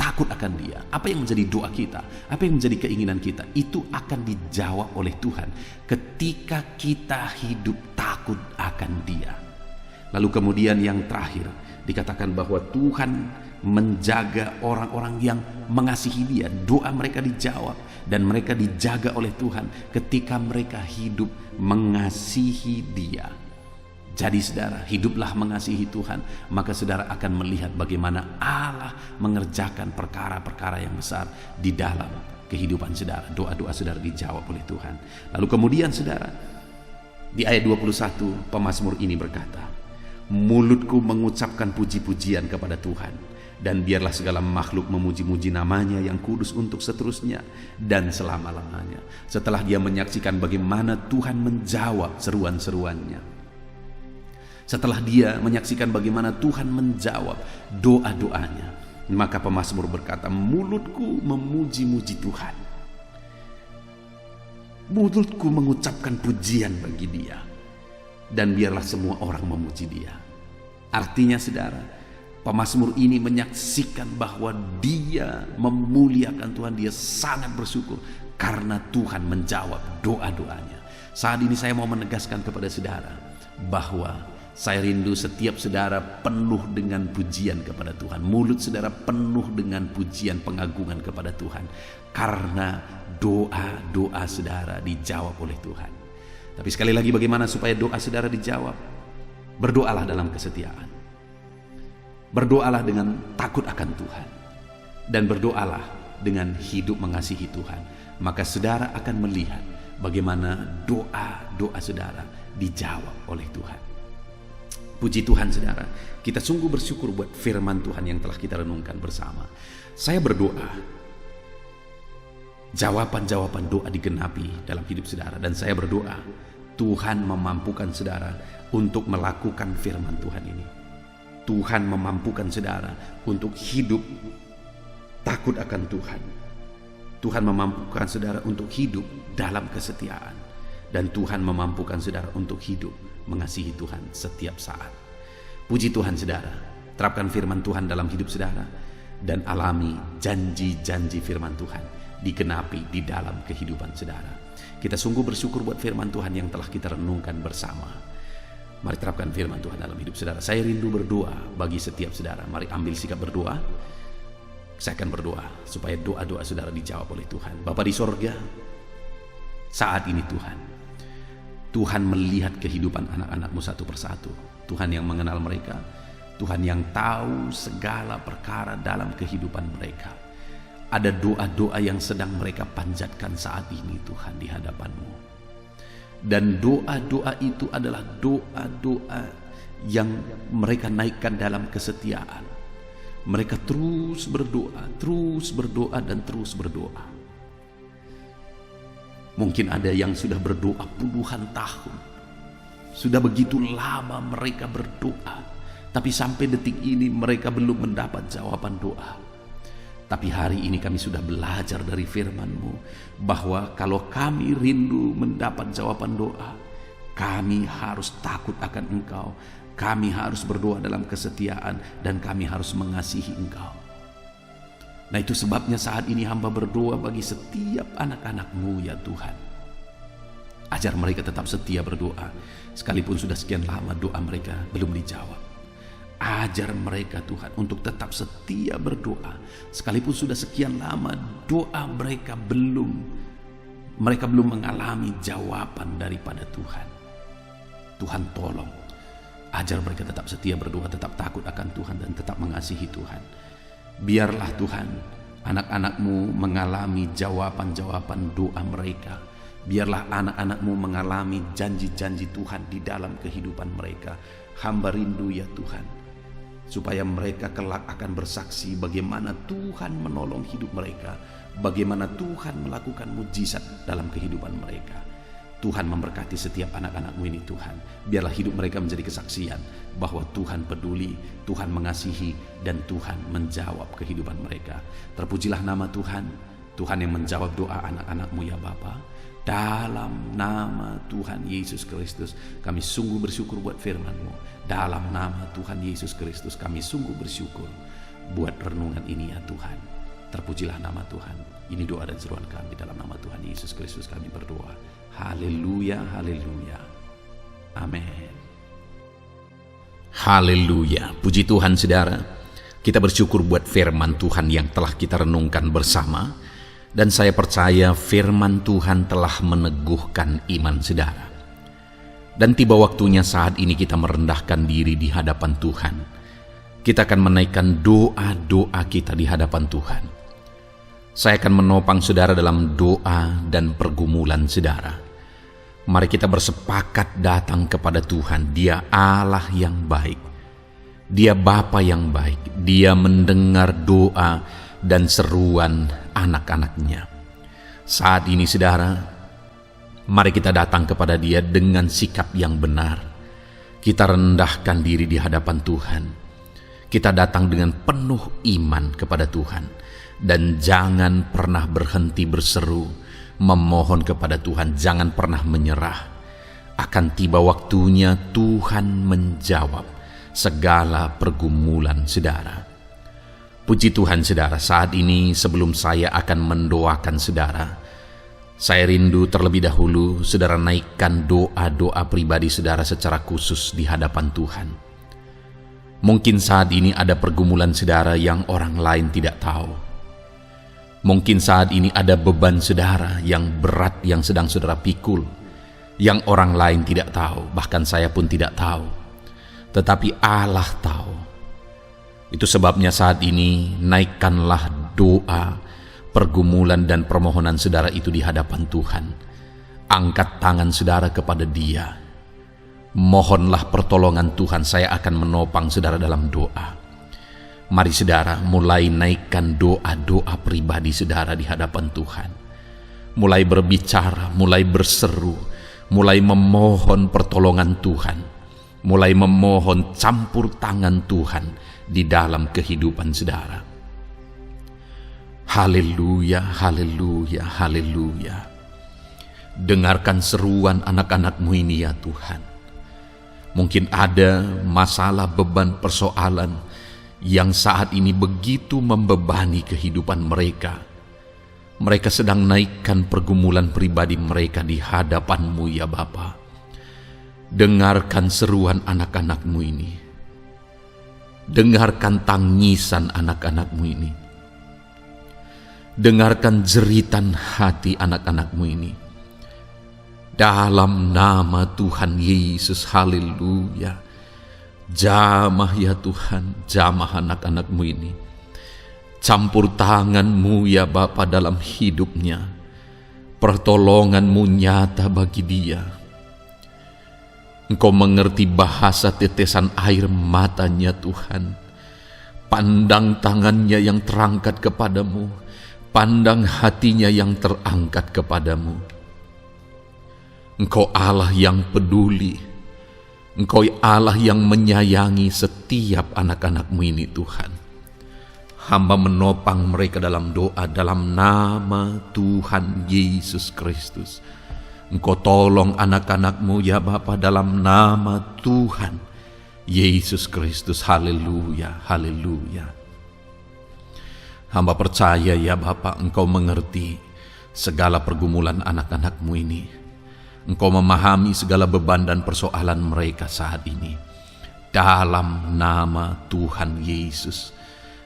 takut akan Dia. Apa yang menjadi doa kita, apa yang menjadi keinginan kita, itu akan dijawab oleh Tuhan ketika kita hidup takut akan Dia. Lalu kemudian yang terakhir dikatakan bahwa Tuhan menjaga orang-orang yang mengasihi Dia. Doa mereka dijawab dan mereka dijaga oleh Tuhan ketika mereka hidup mengasihi Dia. Jadi saudara, hiduplah mengasihi Tuhan, maka saudara akan melihat bagaimana Allah mengerjakan perkara-perkara yang besar di dalam kehidupan saudara. Doa-doa saudara dijawab oleh Tuhan. Lalu kemudian saudara, di ayat 21 pemazmur ini berkata, mulutku mengucapkan puji-pujian kepada Tuhan, dan biarlah segala makhluk memuji-muji namanya yang kudus untuk seterusnya dan selama-lamanya. Setelah dia menyaksikan bagaimana Tuhan menjawab seruan-seruannya, setelah dia menyaksikan bagaimana Tuhan menjawab doa-doanya, maka pemazmur berkata, mulutku memuji-muji Tuhan, mulutku mengucapkan pujian bagi Dia, dan biarlah semua orang memuji Dia. Artinya saudara, pemazmur ini menyaksikan bahwa dia memuliakan Tuhan, dia sangat bersyukur karena Tuhan menjawab doa-doanya. Saat ini saya mau menegaskan kepada saudara bahwa saya rindu setiap saudara penuh dengan pujian kepada Tuhan. Mulut saudara penuh dengan pujian pengagungan kepada Tuhan, karena doa-doa saudara dijawab oleh Tuhan. Tapi sekali lagi, bagaimana supaya doa saudara dijawab? Berdoalah dalam kesetiaan. Berdoalah dengan takut akan Tuhan, dan berdoalah dengan hidup mengasihi Tuhan. Maka saudara akan melihat bagaimana doa-doa saudara dijawab oleh Tuhan. Puji Tuhan saudara, kita sungguh bersyukur buat firman Tuhan yang telah kita renungkan bersama. Saya berdoa jawaban-jawaban doa digenapi dalam hidup saudara, dan saya berdoa Tuhan memampukan saudara untuk melakukan firman Tuhan ini. Tuhan memampukan saudara untuk hidup takut akan Tuhan. Tuhan memampukan saudara untuk hidup dalam kesetiaan, dan Tuhan memampukan saudara untuk hidup mengasihi Tuhan setiap saat. Puji Tuhan saudara, terapkan firman Tuhan dalam hidup saudara dan alami janji-janji firman Tuhan digenapi di dalam kehidupan saudara. Kita sungguh bersyukur buat firman Tuhan yang telah kita renungkan bersama. Mari terapkan firman Tuhan dalam hidup saudara. Saya rindu berdoa bagi setiap saudara. Mari ambil sikap berdoa. Saya akan berdoa supaya doa-doa saudara dijawab oleh Tuhan. Bapa di sorga, saat ini Tuhan melihat kehidupan anak-anak-Mu satu persatu. Tuhan yang mengenal mereka, Tuhan yang tahu segala perkara dalam kehidupan mereka. Ada doa-doa yang sedang mereka panjatkan saat ini Tuhan di hadapan-Mu. Dan doa-doa itu adalah doa-doa yang mereka naikkan dalam kesetiaan. Mereka terus berdoa dan terus berdoa. Mungkin ada yang sudah berdoa puluhan tahun. Sudah begitu lama mereka berdoa Tapi sampai detik ini mereka belum mendapat jawaban doa. Tapi hari ini kami sudah belajar dari firman-Mu bahwa kalau kami rindu mendapat jawaban doa, kami harus takut akan Engkau, kami harus berdoa dalam kesetiaan, dan kami harus mengasihi Engkau. Nah, itu sebabnya saat ini hamba berdoa bagi setiap anak-anak-Mu ya Tuhan. Ajar mereka tetap setia berdoa, sekalipun sudah sekian lama doa mereka belum dijawab. Ajar mereka Tuhan untuk tetap setia berdoa, sekalipun sudah sekian lama doa mereka belum mengalami jawaban daripada Tuhan. Tuhan tolong, ajar mereka tetap setia berdoa, tetap takut akan Tuhan, dan tetap mengasihi Tuhan. Biarlah Tuhan anak-anak-Mu mengalami jawaban-jawaban doa mereka. Biarlah anak-anak-Mu mengalami janji-janji Tuhan di dalam kehidupan mereka. Hamba rindu ya Tuhan, supaya mereka kelak akan bersaksi bagaimana Tuhan menolong hidup mereka, bagaimana Tuhan melakukan mujizat dalam kehidupan mereka. Tuhan memberkati setiap anak-anak-Mu ini Tuhan. Biarlah hidup mereka menjadi kesaksian bahwa Tuhan peduli, Tuhan mengasihi, dan Tuhan menjawab kehidupan mereka. Terpujilah nama Tuhan, Tuhan yang menjawab doa anak-anak-Mu ya Bapa. Dalam nama Tuhan Yesus Kristus kami sungguh bersyukur buat firman-Mu. Dalam nama Tuhan Yesus Kristus kami sungguh bersyukur buat renungan ini ya Tuhan. Terpujilah nama Tuhan. Ini doa dan seruan kami dalam nama Tuhan Yesus Kristus kami berdoa. Haleluya, haleluya. Amin. Haleluya. Puji Tuhan saudara. Kita bersyukur buat firman Tuhan yang telah kita renungkan bersama. Dan saya percaya firman Tuhan telah meneguhkan iman saudara. Dan tiba waktunya saat ini kita merendahkan diri di hadapan Tuhan. Kita akan menaikkan doa-doa kita di hadapan Tuhan. Saya akan menopang saudara dalam doa dan pergumulan saudara. Mari kita bersepakat datang kepada Tuhan. Dia Allah yang baik. Dia Bapa yang baik. Dia mendengar doa dan seruan anak-anaknya. Saat ini saudara, mari kita datang kepada Dia dengan sikap yang benar. Kita rendahkan diri di hadapan Tuhan. Kita datang dengan penuh iman kepada Tuhan. Dan jangan pernah berhenti berseru, memohon kepada Tuhan. Jangan pernah menyerah. Akan tiba waktunya Tuhan menjawab segala pergumulan saudara. Puji Tuhan saudara, saat ini sebelum saya akan mendoakan saudara, saya rindu terlebih dahulu saudara naikkan doa-doa pribadi saudara secara khusus di hadapan Tuhan. Mungkin saat ini ada pergumulan saudara yang orang lain tidak tahu. Mungkin saat ini ada beban saudara yang berat yang sedang saudara pikul, yang orang lain tidak tahu, bahkan saya pun tidak tahu. Tetapi Allah tahu. Itu sebabnya saat ini naikkanlah doa, pergumulan dan permohonan saudara itu di hadapan Tuhan. Angkat tangan saudara kepada Dia. Mohonlah pertolongan Tuhan, saya akan menopang saudara dalam doa. Mari saudara mulai naikkan doa-doa pribadi saudara di hadapan Tuhan. Mulai berbicara, mulai berseru, mulai memohon pertolongan Tuhan. Mulai memohon campur tangan Tuhan di dalam kehidupan saudara. Haleluya, haleluya, haleluya. Dengarkan seruan anak-anak-Mu ini ya Tuhan. Mungkin ada masalah, beban, persoalan yang saat ini begitu membebani kehidupan mereka. Mereka sedang naikkan pergumulan pribadi mereka di hadapan-Mu ya Bapa. Dengarkan seruan anak-anak-Mu ini. Dengarkan tangisan anak-anak-Mu ini. Dengarkan jeritan hati anak-anak-Mu ini. Dalam nama Tuhan Yesus, haleluya. Jamah ya Tuhan, jamah anak-anak-Mu ini. Campur tangan-Mu ya Bapa dalam hidupnya. Pertolongan-Mu nyata bagi dia. Engkau mengerti bahasa tetesan air matanya Tuhan. Pandang tangannya yang terangkat kepadamu. Pandang hatinya yang terangkat kepadamu. Engkau Allah yang peduli. Engkau Allah yang menyayangi setiap anak-anak-Mu ini Tuhan. Hamba menopang mereka dalam doa dalam nama Tuhan Yesus Kristus. Engkau tolong anak-anak-Mu ya Bapa dalam nama Tuhan Yesus Kristus. Haleluya, haleluya. Hamba percaya ya Bapa, Engkau mengerti segala pergumulan anak-anak-Mu ini. Engkau memahami segala beban dan persoalan mereka saat ini. Dalam nama Tuhan Yesus,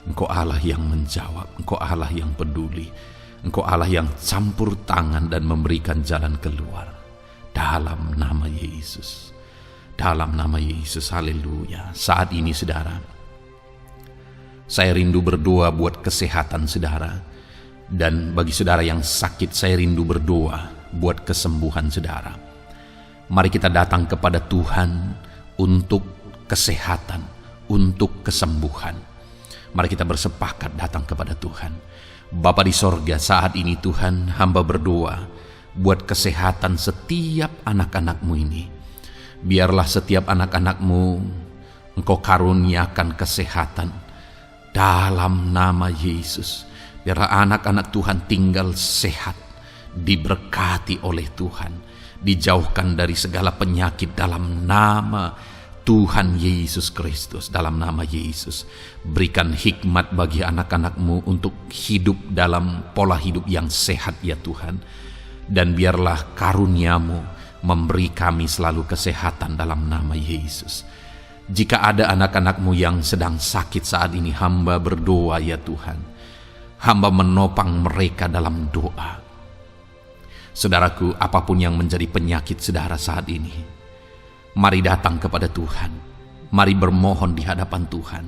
Engkau Allah yang menjawab, Engkau Allah yang peduli, Engkau Allah yang campur tangan dan memberikan jalan keluar. Dalam nama Yesus, dalam nama Yesus, haleluya. Saat ini saudara, saya rindu berdoa buat kesehatan saudara. Dan bagi saudara yang sakit, saya rindu berdoa buat kesembuhan saudara. Mari kita datang kepada Tuhan untuk kesehatan, untuk kesembuhan. Mari kita bersepakat datang kepada Tuhan. Bapa di sorga, saat ini Tuhan, hamba berdoa buat kesehatan setiap anak-anak-Mu ini. Biarlah setiap anak-anak-Mu Engkau karuniakan kesehatan dalam nama Yesus. Biarlah anak-anak Tuhan tinggal sehat, diberkati oleh Tuhan, dijauhkan dari segala penyakit dalam nama Tuhan Yesus Kristus. Dalam nama Yesus, berikan hikmat bagi anak-anak-Mu untuk hidup dalam pola hidup yang sehat ya Tuhan. Dan biarlah karunia-Mu memberi kami selalu kesehatan dalam nama Yesus. Jika ada anak-anak-Mu yang sedang sakit saat ini, hamba berdoa ya Tuhan. Hamba menopang mereka dalam doa. Saudaraku, apapun yang menjadi penyakit saudara saat ini, mari datang kepada Tuhan. Mari bermohon di hadapan Tuhan.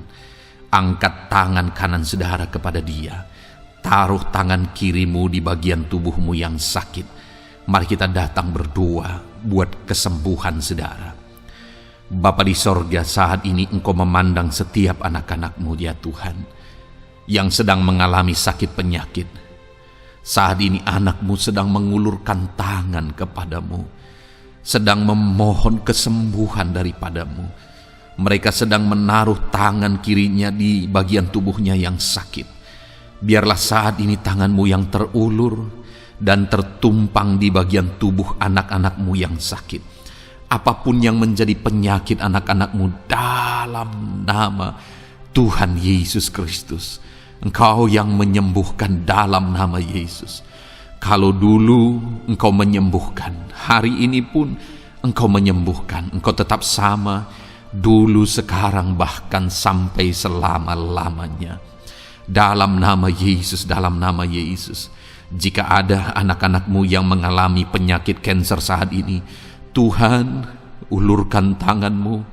Angkat tangan kanan saudara kepada Dia. Taruh tangan kirimu di bagian tubuhmu yang sakit. Mari kita datang berdoa buat kesembuhan saudara. Bapa di sorga, saat ini Engkau memandang setiap anak-anak-Mu ya Tuhan, yang sedang mengalami sakit penyakit. Saat ini anak-Mu sedang mengulurkan tangan kepadamu, sedang memohon kesembuhan daripadamu. Mereka sedang menaruh tangan kirinya di bagian tubuhnya yang sakit. Biarlah saat ini tangan-Mu yang terulur dan tertumpang di bagian tubuh anak-anak-Mu yang sakit. Apapun yang menjadi penyakit anak-anak-Mu, dalam nama Tuhan Yesus Kristus, Engkau yang menyembuhkan dalam nama Yesus. Kalau dulu Engkau menyembuhkan, hari ini pun Engkau menyembuhkan. Engkau tetap sama, dulu, sekarang, bahkan sampai selama-lamanya. Dalam nama Yesus, dalam nama Yesus. Jika ada anak-anak-Mu yang mengalami penyakit kanker saat ini, Tuhan, ulurkan tangan-Mu,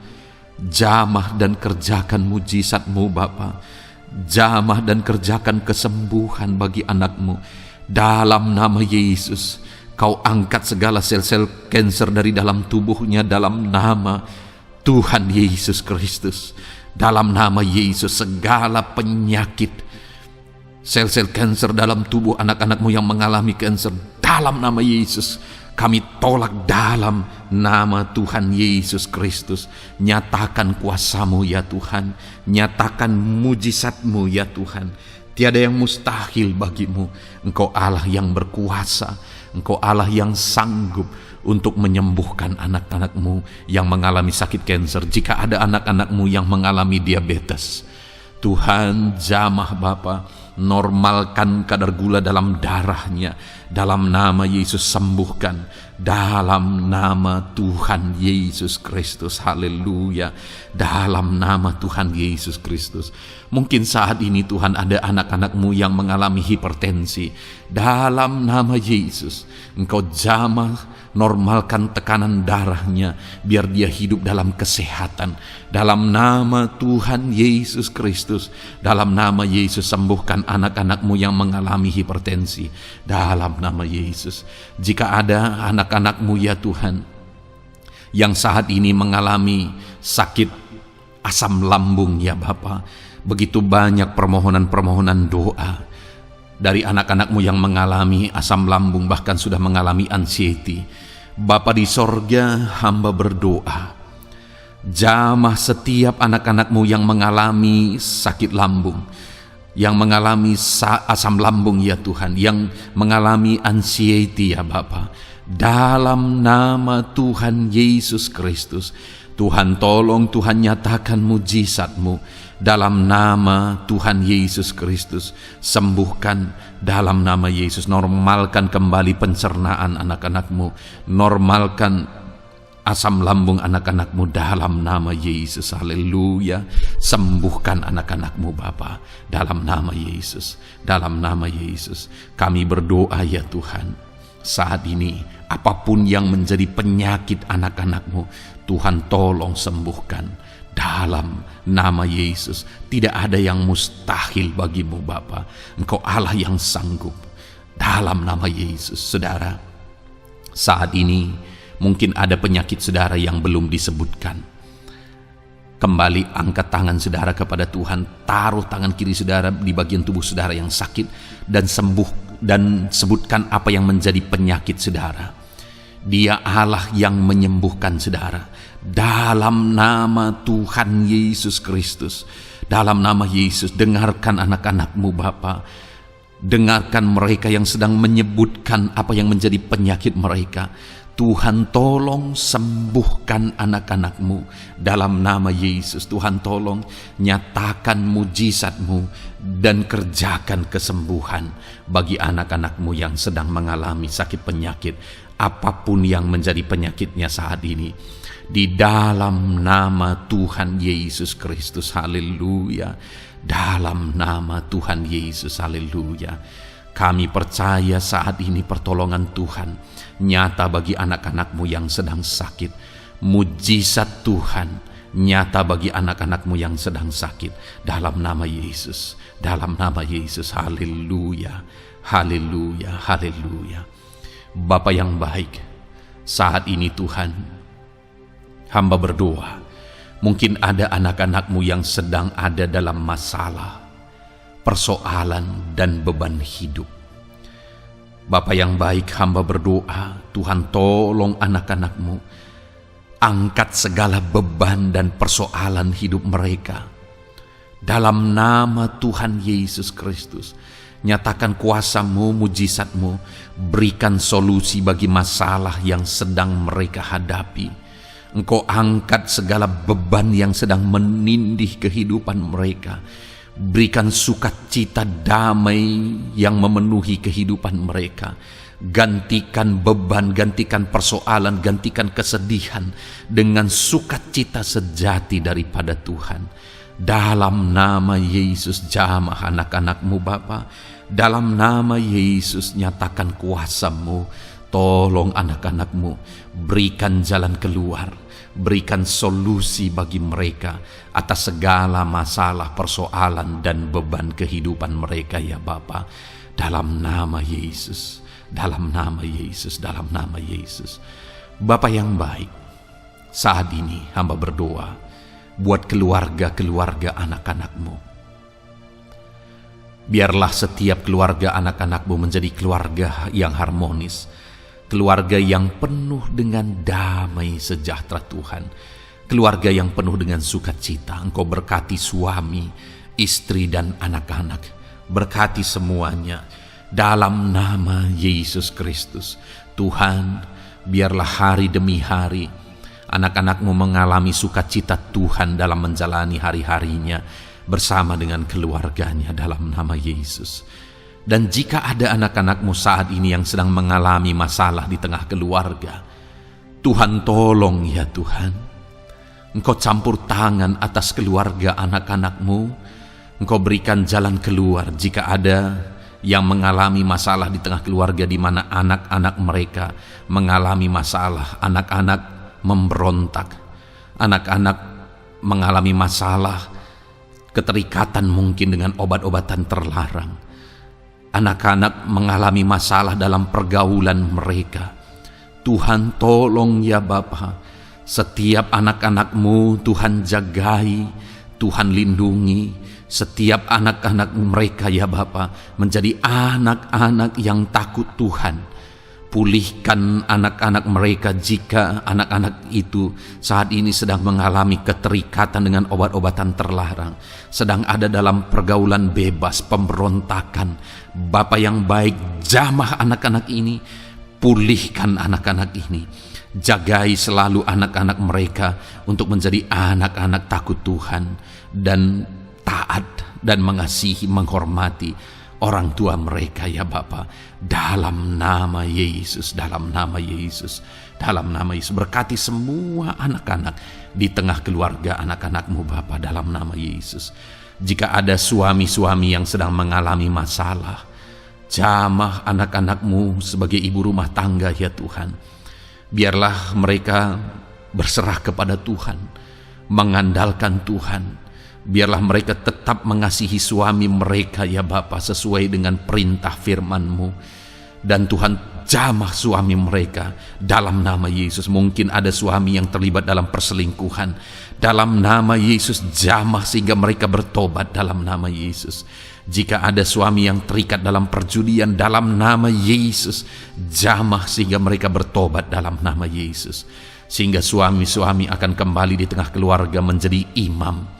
jamah dan kerjakan mujizat-Mu Bapa. Jamah dan kerjakan kesembuhan bagi anak-Mu. Dalam nama Yesus, Kau angkat segala sel-sel kanker dari dalam tubuhnya dalam nama Tuhan Yesus Kristus. Dalam nama Yesus, segala penyakit, sel-sel kanker dalam tubuh anak-anak-Mu yang mengalami kanker, dalam nama Yesus, kami tolak dalam nama Tuhan Yesus Kristus. Nyatakan kuasa-Mu ya Tuhan. Nyatakan mujizat-Mu ya Tuhan. Tiada yang mustahil bagi-Mu. Engkau Allah yang berkuasa. Engkau Allah yang sanggup untuk menyembuhkan anak-anak-Mu yang mengalami sakit kanker. Jika ada anak-anak-Mu yang mengalami diabetes, Tuhan, jamah Bapa, normalkan kadar gula dalam darahnya. Dalam nama Yesus, sembuhkan. Dalam nama Tuhan Yesus Kristus. Haleluya. Dalam nama Tuhan Yesus Kristus. Mungkin saat ini Tuhan ada anak-anak-Mu yang mengalami hipertensi. Dalam nama Yesus, Engkau jamah, normalkan tekanan darahnya, biar dia hidup dalam kesehatan. Dalam nama Tuhan Yesus Kristus. Dalam nama Yesus, sembuhkan anak-anak-Mu yang mengalami hipertensi. Dalam nama Yesus. Jika ada anak-anak-Mu ya Tuhan yang saat ini mengalami sakit asam lambung ya Bapa, begitu banyak permohonan-permohonan doa dari anak-anak-Mu yang mengalami asam lambung, bahkan sudah mengalami anxiety. Bapa di sorga, hamba berdoa, Jamah setiap anak-anak-Mu yang mengalami sakit lambung, yang mengalami asam lambung ya Tuhan, yang mengalami anxiety ya Bapa. Dalam nama Tuhan Yesus Kristus, Tuhan tolong, Tuhan nyatakan mujizat-Mu. Dalam nama Tuhan Yesus Kristus, sembuhkan dalam nama Yesus. Normalkan kembali pencernaan anak-anak-Mu, normalkan asam lambung anak-anak-Mu dalam nama Yesus. Haleluya. Sembuhkan anak-anak-Mu Bapa dalam nama Yesus. Dalam nama Yesus kami berdoa ya Tuhan, saat ini apapun yang menjadi penyakit anak-anak-Mu, Tuhan tolong sembuhkan dalam nama Yesus. Tidak ada yang mustahil bagi-Mu Bapa. Engkau Allah yang sanggup. Dalam nama Yesus. Saudara, saat ini mungkin ada penyakit saudara yang belum disebutkan. Kembali angkat tangan saudara kepada Tuhan, taruh tangan kiri saudara di bagian tubuh saudara yang sakit, dan sembuh, dan sebutkan apa yang menjadi penyakit saudara. Dia Allah yang menyembuhkan saudara. Dalam nama Tuhan Yesus Kristus, dalam nama Yesus, dengarkan anak-anak-Mu Bapa. Dengarkan mereka yang sedang menyebutkan apa yang menjadi penyakit mereka. Tuhan tolong sembuhkan anak-anak-Mu dalam nama Yesus. Tuhan tolong nyatakan mujizat-Mu dan kerjakan kesembuhan bagi anak-anak-Mu yang sedang mengalami sakit penyakit, apapun yang menjadi penyakitnya saat ini. Di dalam nama Tuhan Yesus Kristus, haleluya. Dalam nama Tuhan Yesus, haleluya. Kami percaya saat ini pertolongan Tuhan nyata bagi anak-anak-Mu yang sedang sakit. Mujizat Tuhan nyata bagi anak-anak-Mu yang sedang sakit. Dalam nama Yesus, dalam nama Yesus, haleluya, haleluya, haleluya. Bapa yang baik, saat ini Tuhan, hamba berdoa, mungkin ada anak-anak-Mu yang sedang ada dalam masalah, persoalan dan beban hidup. Bapa yang baik, hamba berdoa, Tuhan tolong anak-anak-Mu, angkat segala beban dan persoalan hidup mereka. Dalam nama Tuhan Yesus Kristus, nyatakan kuasa-Mu, mujizat-Mu, berikan solusi bagi masalah yang sedang mereka hadapi. Engkau angkat segala beban yang sedang menindih kehidupan mereka. Berikan sukacita damai yang memenuhi kehidupan mereka. Gantikan beban, gantikan persoalan, gantikan kesedihan dengan sukacita sejati daripada Tuhan. Dalam nama Yesus, jamah anak-anak-Mu Bapa. Dalam nama Yesus, nyatakan kuasa-Mu. Tolong anak-anak-Mu, berikan jalan keluar, berikan solusi bagi mereka atas segala masalah, persoalan, dan beban kehidupan mereka ya Bapa. Dalam nama Yesus, dalam nama Yesus, dalam nama Yesus. Bapa yang baik, saat ini hamba berdoa buat keluarga-keluarga anak-anak-Mu. Biarlah setiap keluarga anak-anak-Mu menjadi keluarga yang harmonis, keluarga yang penuh dengan damai sejahtera Tuhan, keluarga yang penuh dengan sukacita. Engkau berkati suami, istri, dan anak-anak. Berkati semuanya dalam nama Yesus Kristus. Tuhan, biarlah hari demi hari anak-anak-Mu mengalami sukacita Tuhan dalam menjalani hari-harinya bersama dengan keluarganya dalam nama Yesus. Dan jika ada anak-anak-Mu saat ini yang sedang mengalami masalah di tengah keluarga, Tuhan tolong ya Tuhan. Engkau campur tangan atas keluarga anak-anak-Mu. Engkau berikan jalan keluar jika ada yang mengalami masalah di tengah keluarga, di mana anak-anak mereka mengalami masalah, anak-anak memberontak, anak-anak mengalami masalah, keterikatan mungkin dengan obat-obatan terlarang. Anak-anak mengalami masalah dalam pergaulan mereka. Tuhan tolong ya Bapa, setiap anak-anak-Mu Tuhan jagai, Tuhan lindungi. Setiap anak-anak mereka ya Bapa menjadi anak-anak yang takut Tuhan, Pulihkan anak-anak mereka jika anak-anak itu saat ini sedang mengalami keterikatan dengan obat-obatan terlarang, sedang ada dalam pergaulan bebas, pemberontakan. Bapa yang baik, jamah anak-anak ini, pulihkan anak-anak ini. Jagai selalu anak-anak mereka untuk menjadi anak-anak takut Tuhan dan taat dan mengasihi, menghormati orang tua mereka ya Bapa, dalam nama Yesus, dalam nama Yesus, dalam nama Yesus. Berkati semua anak-anak di tengah keluarga anak-anakmu Bapa, dalam nama Yesus. Jika ada suami-suami yang sedang mengalami masalah, jamah anak-anakmu sebagai ibu rumah tangga ya Tuhan. Biarlah mereka berserah kepada Tuhan, mengandalkan Tuhan. Biarlah mereka tetap mengasihi suami mereka ya Bapa, sesuai dengan perintah firman-Mu. Dan Tuhan, jamah suami mereka dalam nama Yesus. Mungkin ada suami yang terlibat dalam perselingkuhan, dalam nama Yesus jamah sehingga mereka bertobat dalam nama Yesus. Jika ada suami yang terikat dalam perjudian, dalam nama Yesus jamah sehingga mereka bertobat dalam nama Yesus. Sehingga suami-suami akan kembali di tengah keluarga menjadi imam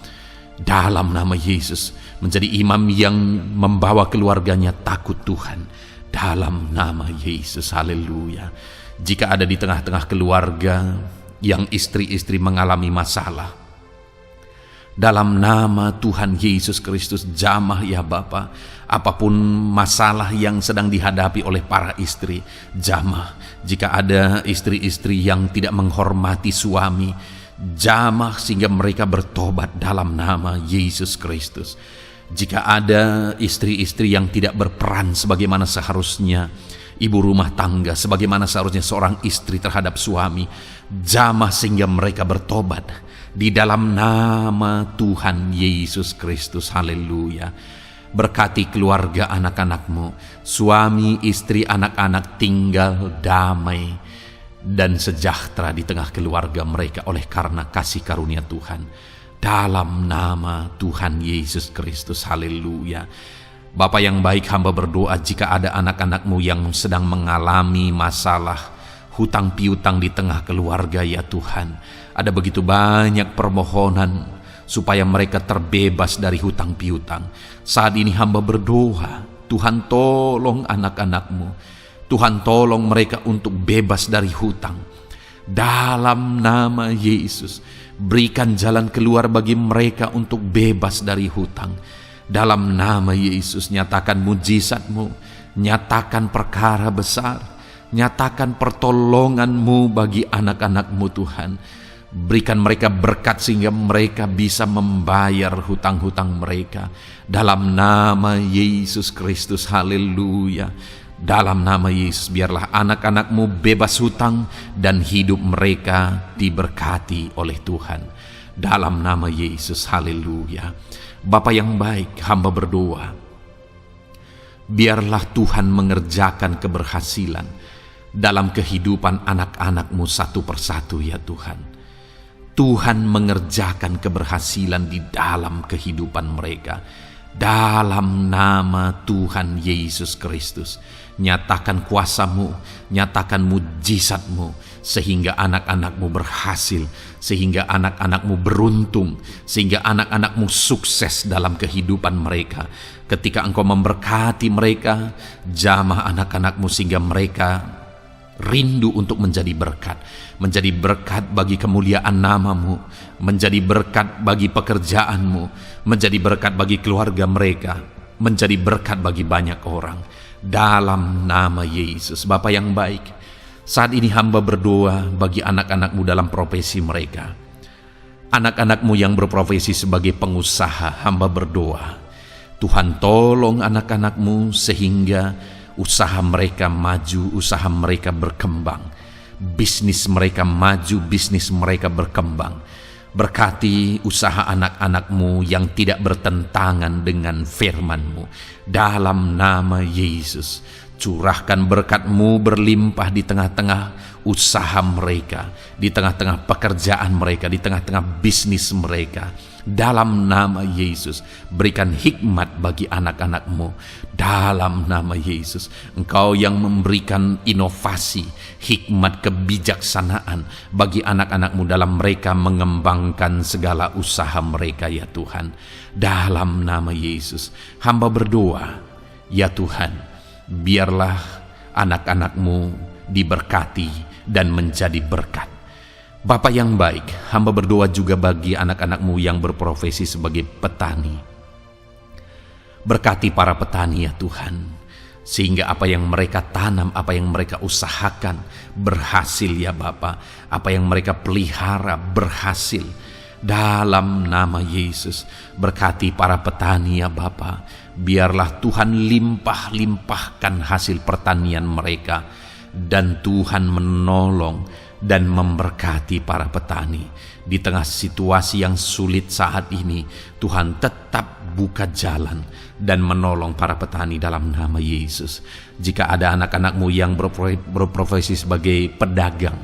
dalam nama Yesus, menjadi imam yang membawa keluarganya takut Tuhan dalam nama Yesus. Haleluya. Jika ada di tengah-tengah keluarga yang istri-istri mengalami masalah, dalam nama Tuhan Yesus Kristus jamah ya Bapa. Apapun masalah yang sedang dihadapi oleh para istri, jamah. Jika ada istri-istri yang tidak menghormati suami, jamah sehingga mereka bertobat dalam nama Yesus Kristus. Jika ada istri-istri yang tidak berperan sebagaimana seharusnya ibu rumah tangga, sebagaimana seharusnya seorang istri terhadap suami, jamah sehingga mereka bertobat di dalam nama Tuhan Yesus Kristus. Haleluya. Berkati keluarga anak-anakmu, suami, istri, anak-anak tinggal damai dan sejahtera di tengah keluarga mereka oleh karena kasih karunia Tuhan. Dalam nama Tuhan Yesus Kristus. Haleluya. Bapa yang baik, hamba berdoa jika ada anak-anakmu yang sedang mengalami masalah hutang piutang di tengah keluarga ya Tuhan. Ada begitu banyak permohonan supaya mereka terbebas dari hutang piutang. Saat ini hamba berdoa, Tuhan tolong anak-anakmu. Tuhan tolong mereka untuk bebas dari hutang. Dalam nama Yesus, berikan jalan keluar bagi mereka untuk bebas dari hutang. Dalam nama Yesus, nyatakan mujizat-Mu, nyatakan perkara besar, nyatakan pertolongan-Mu bagi anak-anak-Mu Tuhan. Berikan mereka berkat sehingga mereka bisa membayar hutang-hutang mereka. Dalam nama Yesus Kristus, haleluya. Dalam nama Yesus, biarlah anak-anak-Mu bebas hutang dan hidup mereka diberkati oleh Tuhan. Dalam nama Yesus, haleluya. Bapa yang baik, hamba berdoa, biarlah Tuhan mengerjakan keberhasilan dalam kehidupan anak-anak-Mu satu persatu ya Tuhan. Tuhan mengerjakan keberhasilan di dalam kehidupan mereka. Dalam nama Tuhan Yesus Kristus, nyatakan kuasa-Mu, nyatakan mujizat-Mu, sehingga anak-anak-Mu berhasil, sehingga anak-anak-Mu beruntung, sehingga anak-anak-Mu sukses dalam kehidupan mereka. Ketika Engkau memberkati mereka, jamah anak-anak-Mu sehingga mereka rindu untuk menjadi berkat bagi kemuliaan nama-Mu, menjadi berkat bagi pekerjaan-Mu, menjadi berkat bagi keluarga mereka, menjadi berkat bagi banyak orang. Dalam nama Yesus. Bapa yang baik, saat ini hamba berdoa bagi anak-anak-Mu dalam profesi mereka. Anak-anak-Mu yang berprofesi sebagai pengusaha, hamba berdoa, Tuhan tolong anak-anak-Mu sehingga usaha mereka maju, usaha mereka berkembang, bisnis mereka maju, bisnis mereka berkembang. Berkati usaha anak-anak-Mu yang tidak bertentangan dengan firman-Mu. Dalam nama Yesus, curahkan berkat-Mu berlimpah di tengah-tengah usaha mereka, di tengah-tengah pekerjaan mereka, di tengah-tengah bisnis mereka. dalam nama Yesus. Berikan hikmat bagi anak-anak-Mu dalam nama Yesus. Engkau yang memberikan inovasi, hikmat, kebijaksanaan bagi anak-anak-Mu dalam mereka mengembangkan segala usaha mereka ya Tuhan. Dalam nama Yesus, hamba berdoa ya Tuhan, biarlah anak-anak-Mu diberkati dan menjadi berkat. Bapa yang baik, hamba berdoa juga bagi anak-anak-Mu yang berprofesi sebagai petani. Berkati para petani ya Tuhan, sehingga apa yang mereka tanam, apa yang mereka usahakan berhasil ya Bapa. Apa yang mereka pelihara berhasil. Dalam nama Yesus, berkati para petani ya Bapa. Biarlah Tuhan limpah-limpahkan hasil pertanian mereka, dan Tuhan menolong dan memberkati para petani. Di tengah situasi yang sulit saat ini, Tuhan tetap buka jalan dan menolong para petani dalam nama Yesus. Jika ada anak-anak-Mu yang berprofesi sebagai pedagang,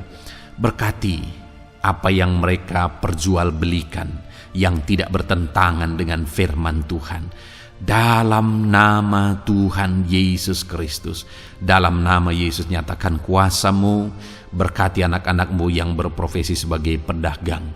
berkati apa yang mereka perjualbelikan yang tidak bertentangan dengan firman Tuhan. Dalam nama Tuhan Yesus Kristus, dalam nama Yesus nyatakan kuasa-Mu, berkati anak-anak-Mu yang berprofesi sebagai pedagang.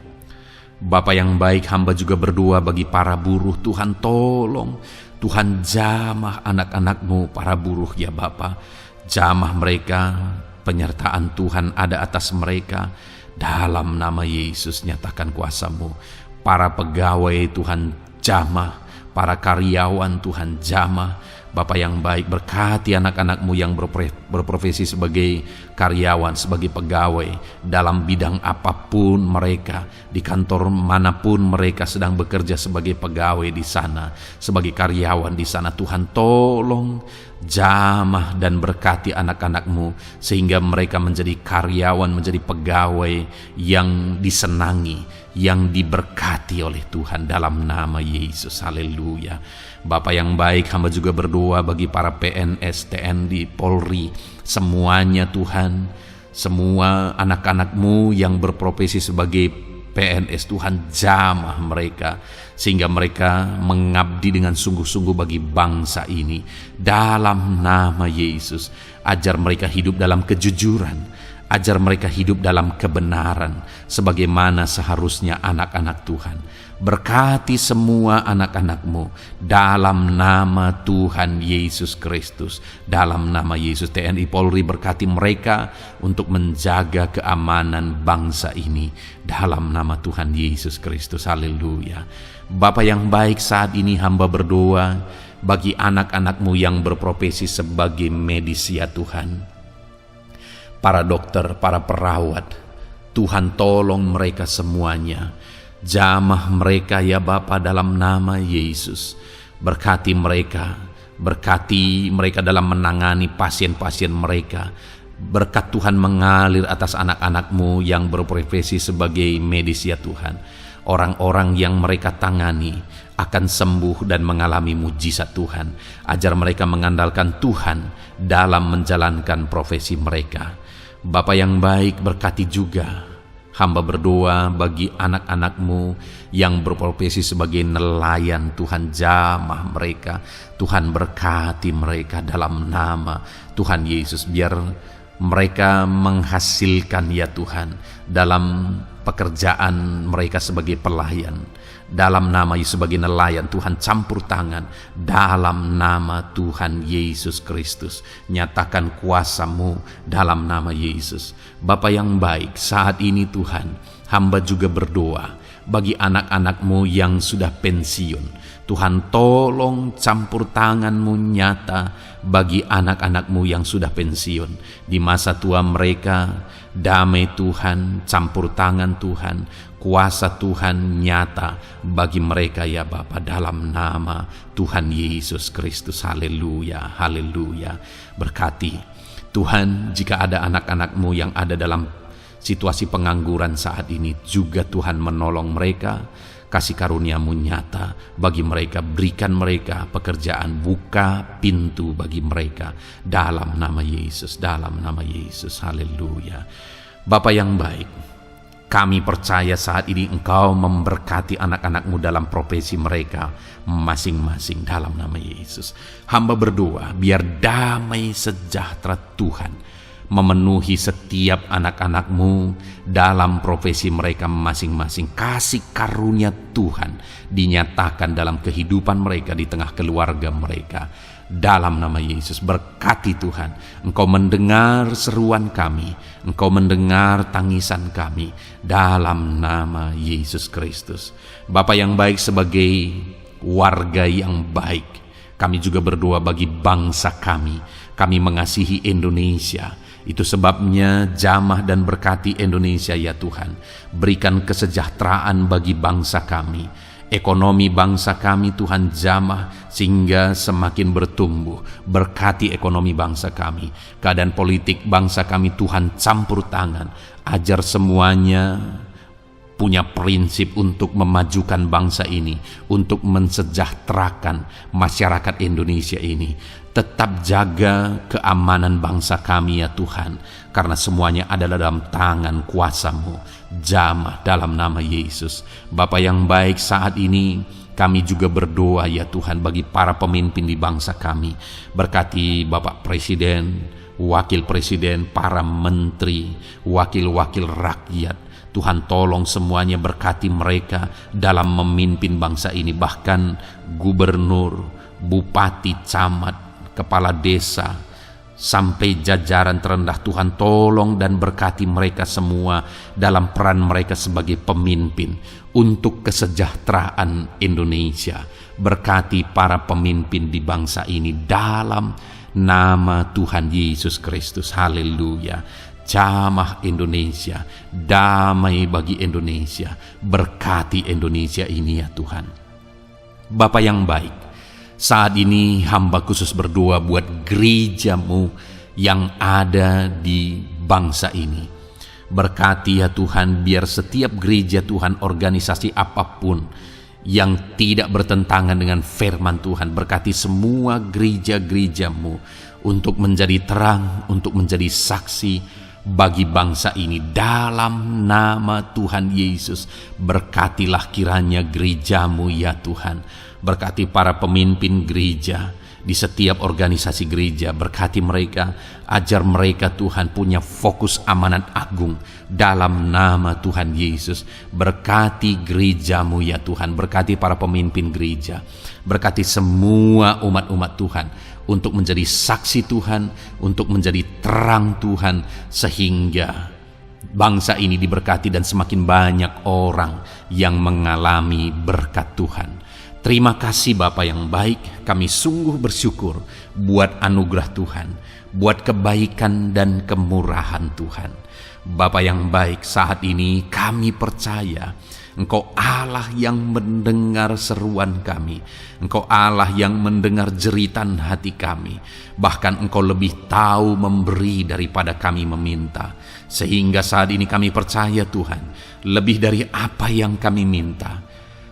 Bapa yang baik, hamba juga berdoa bagi para buruh. Tuhan tolong, Tuhan jamah anak-anak-Mu para buruh ya Bapa. Jamah mereka, penyertaan Tuhan ada atas mereka. Dalam nama Yesus nyatakan kuasa-Mu. Para pegawai Tuhan jamah, para karyawan Tuhan jamah. Bapa yang baik, berkati anak-anak-Mu yang berprofesi sebagai karyawan, sebagai pegawai dalam bidang apapun mereka, di kantor manapun mereka sedang bekerja sebagai pegawai di sana, sebagai karyawan di sana. Tuhan tolong jamah dan berkati anak-anak-Mu sehingga mereka menjadi karyawan, menjadi pegawai yang disenangi, yang diberkati oleh Tuhan dalam nama Yesus. Haleluya. Bapa yang baik, hamba juga berdoa bagi para PNS, TNI, Polri, semuanya Tuhan, semua anak-anak-Mu yang berprofesi sebagai PNS, Tuhan jamah mereka sehingga mereka mengabdi dengan sungguh-sungguh bagi bangsa ini. Dalam nama Yesus, ajar mereka hidup dalam kejujuran, ajar mereka hidup dalam kebenaran sebagaimana seharusnya anak-anak Tuhan. Berkati semua anak-anak-Mu dalam nama Tuhan Yesus Kristus. Dalam nama Yesus, TNI Polri berkati mereka untuk menjaga keamanan bangsa ini dalam nama Tuhan Yesus Kristus. Haleluya. Bapa yang baik, saat ini hamba berdoa bagi anak-anak-Mu yang berprofesi sebagai medis ya Tuhan. Para dokter, para perawat, Tuhan tolong mereka semuanya. Jamah mereka ya Bapa dalam nama Yesus. Berkati mereka dalam menangani pasien-pasien mereka. Berkat Tuhan mengalir atas anak-anak-Mu yang berprofesi sebagai medis ya Tuhan. Orang-orang yang mereka tangani akan sembuh dan mengalami mujizat Tuhan. Ajar mereka mengandalkan Tuhan dalam menjalankan profesi mereka. Bapa yang baik, berkati juga hamba berdoa bagi anak-anak-Mu yang berprofesi sebagai nelayan. Tuhan jamah mereka, Tuhan berkati mereka dalam nama Tuhan Yesus. Biar mereka menghasilkan ya Tuhan dalam pekerjaan mereka sebagai pelayan. Dalam nama Yesus, sebagai nelayan, Tuhan campur tangan dalam nama Tuhan Yesus Kristus. Nyatakan kuasa-Mu dalam nama Yesus. Bapa yang baik, saat ini Tuhan, hamba juga berdoa bagi anak-anak-Mu yang sudah pensiun. Tuhan tolong campur tangan-Mu nyata bagi anak-anak-Mu yang sudah pensiun. Di masa tua mereka, damai Tuhan, campur tangan Tuhan, kuasa Tuhan nyata bagi mereka ya Bapa dalam nama Tuhan Yesus Kristus. Haleluya, haleluya. Berkati Tuhan, jika ada anak-anak-Mu yang ada dalam situasi pengangguran saat ini, juga Tuhan menolong mereka. Kasih karunia-Mu nyata bagi mereka, berikan mereka pekerjaan, buka pintu bagi mereka dalam nama Yesus, dalam nama Yesus. Haleluya. Bapa yang baik, Kami percaya saat ini Engkau memberkati anak-anak-Mu dalam profesi mereka masing-masing dalam nama Yesus. Hamba berdoa biar damai sejahtera Tuhan memenuhi setiap anak-anak-Mu dalam profesi mereka masing-masing. Kasih karunia Tuhan dinyatakan dalam kehidupan mereka, di tengah keluarga mereka. Dalam nama Yesus, berkati Tuhan. Engkau mendengar seruan kami, Engkau mendengar tangisan kami, dalam nama Yesus Kristus. Bapa yang baik, sebagai warga yang baik, kami juga berdoa bagi bangsa kami. Kami mengasihi Indonesia. Itu sebabnya jamah dan berkati Indonesia ya Tuhan. Berikan kesejahteraan bagi bangsa kami. Ekonomi bangsa kami Tuhan jamah sehingga semakin bertumbuh. Berkati ekonomi bangsa kami. Keadaan politik bangsa kami Tuhan campur tangan. Ajar semuanya punya prinsip untuk memajukan bangsa ini, untuk mensejahterakan masyarakat Indonesia ini. Tetap jaga keamanan bangsa kami ya Tuhan, karena semuanya adalah dalam tangan kuasa-Mu. Jamah dalam nama Yesus. Bapa yang baik, saat ini kami juga berdoa ya Tuhan bagi para pemimpin di bangsa kami. Berkati Bapak Presiden, Wakil Presiden, para menteri, wakil-wakil rakyat. Tuhan tolong semuanya, berkati mereka dalam memimpin bangsa ini. Bahkan gubernur, bupati, camat, kepala desa, sampai jajaran terendah. Tuhan tolong dan berkati mereka semua dalam peran mereka sebagai pemimpin untuk kesejahteraan Indonesia. Berkati para pemimpin di bangsa ini dalam nama Tuhan Yesus Kristus. Haleluya. Jamah Indonesia, damai bagi Indonesia. Berkati Indonesia ini ya Tuhan. Bapa yang baik, saat ini hamba khusus berdoa buat gereja-Mu yang ada di bangsa ini. Berkati ya Tuhan, biar setiap gereja Tuhan, organisasi apapun yang tidak bertentangan dengan firman Tuhan, berkati semua gereja-gereja-Mu untuk menjadi terang, untuk menjadi saksi bagi bangsa ini dalam nama Tuhan Yesus. Berkatilah kiranya gereja-Mu ya Tuhan. Berkati para pemimpin gereja di setiap organisasi gereja. Berkati mereka, ajar mereka Tuhan punya fokus amanat agung dalam nama Tuhan Yesus. Berkati gereja-Mu ya Tuhan. Berkati para pemimpin gereja. Berkati semua umat-umat Tuhan untuk menjadi saksi Tuhan, untuk menjadi terang Tuhan, sehingga bangsa ini diberkati dan semakin banyak orang yang mengalami berkat Tuhan. Terima kasih Bapa yang baik, kami sungguh bersyukur buat anugerah Tuhan, buat kebaikan dan kemurahan Tuhan. Bapa yang baik, saat ini kami percaya Engkau Allah yang mendengar seruan kami. Engkau Allah yang mendengar jeritan hati kami. Bahkan Engkau lebih tahu memberi daripada kami meminta. Sehingga saat ini kami percaya Tuhan, lebih dari apa yang kami minta,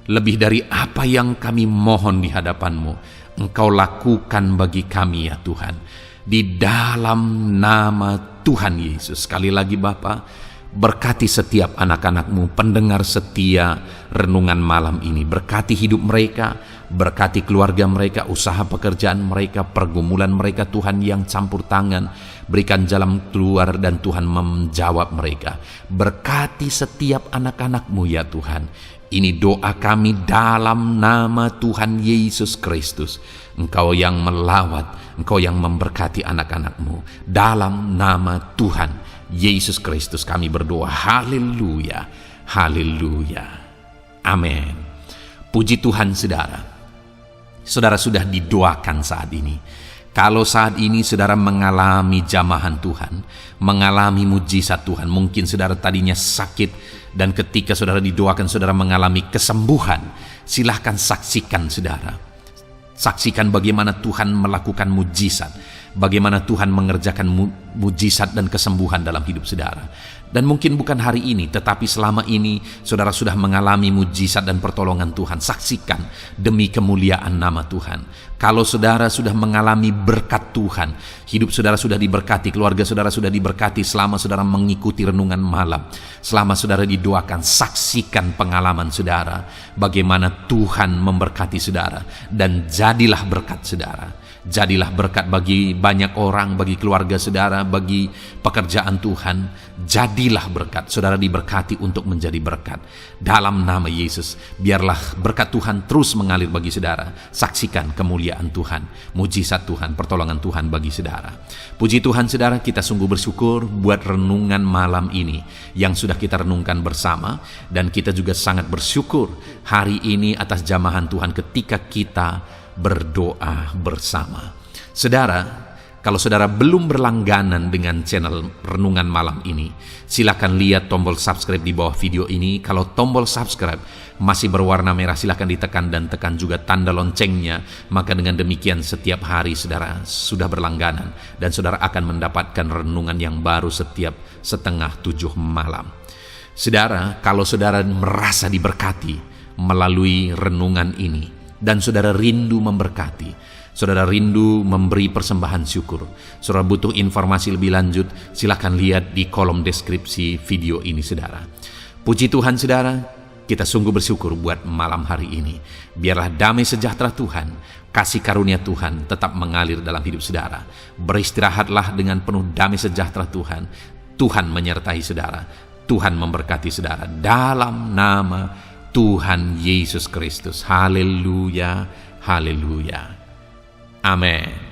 lebih dari apa yang kami mohon di hadapan-Mu, Engkau lakukan bagi kami ya Tuhan. Di dalam nama Tuhan Yesus. Sekali lagi Bapa, berkati setiap anak-anak-Mu, pendengar setia renungan malam ini. Berkati hidup mereka, berkati keluarga mereka, usaha pekerjaan mereka, pergumulan mereka Tuhan yang campur tangan. Berikan jalan keluar dan Tuhan menjawab mereka. Berkati setiap anak-anak-Mu ya Tuhan. Ini doa kami dalam nama Tuhan Yesus Kristus. Engkau yang melawat, Engkau yang memberkati anak-anak-Mu. Dalam nama Tuhan Yesus Kristus kami berdoa. Haleluya, haleluya, amin. Puji Tuhan saudara. Saudara sudah didoakan saat ini. Kalau saat ini saudara mengalami jamahan Tuhan, mengalami mujizat Tuhan, mungkin saudara tadinya sakit dan ketika saudara didoakan saudara mengalami kesembuhan, silahkan saksikan saudara. Saksikan bagaimana Tuhan melakukan mujizat. bagaimana Tuhan mengerjakan mujizat dan kesembuhan dalam hidup saudara. Dan mungkin bukan hari ini, tetapi selama ini saudara sudah mengalami mujizat dan pertolongan Tuhan. Saksikan demi kemuliaan nama Tuhan. Kalau saudara sudah mengalami berkat Tuhan, hidup saudara sudah diberkati, keluarga saudara sudah diberkati selama saudara mengikuti renungan malam, selama saudara didoakan, saksikan pengalaman saudara, bagaimana Tuhan memberkati saudara, dan jadilah berkat saudara. Jadilah berkat bagi banyak orang, bagi keluarga saudara, bagi pekerjaan Tuhan. Jadilah berkat, saudara diberkati untuk menjadi berkat. Dalam nama Yesus, biarlah berkat Tuhan terus mengalir bagi saudara. Saksikan kemuliaan Tuhan, mujizat Tuhan, pertolongan Tuhan bagi saudara. Puji Tuhan saudara, kita sungguh bersyukur buat renungan malam ini yang sudah kita renungkan bersama. Dan kita juga sangat bersyukur hari ini atas jamahan Tuhan ketika kita berdoa bersama. Saudara, kalau saudara belum berlangganan dengan channel Renungan Malam ini, silakan lihat tombol subscribe di bawah video ini. Kalau tombol subscribe masih berwarna merah, silakan ditekan dan tekan juga tanda loncengnya. Maka dengan demikian setiap hari saudara sudah berlangganan dan saudara akan mendapatkan renungan yang baru setiap 6:30 malam. Saudara, kalau saudara merasa diberkati melalui renungan ini, dan saudara rindu memberkati, saudara rindu memberi persembahan syukur, saudara butuh informasi lebih lanjut, silakan lihat di kolom deskripsi video ini saudara. Puji Tuhan saudara, kita sungguh bersyukur buat malam hari ini. Biarlah damai sejahtera Tuhan, kasih karunia Tuhan tetap mengalir dalam hidup saudara. Beristirahatlah dengan penuh damai sejahtera Tuhan. Tuhan menyertai saudara, Tuhan memberkati saudara dalam nama Tuhan Yesus Kristus. Haleluya, haleluya. Amin.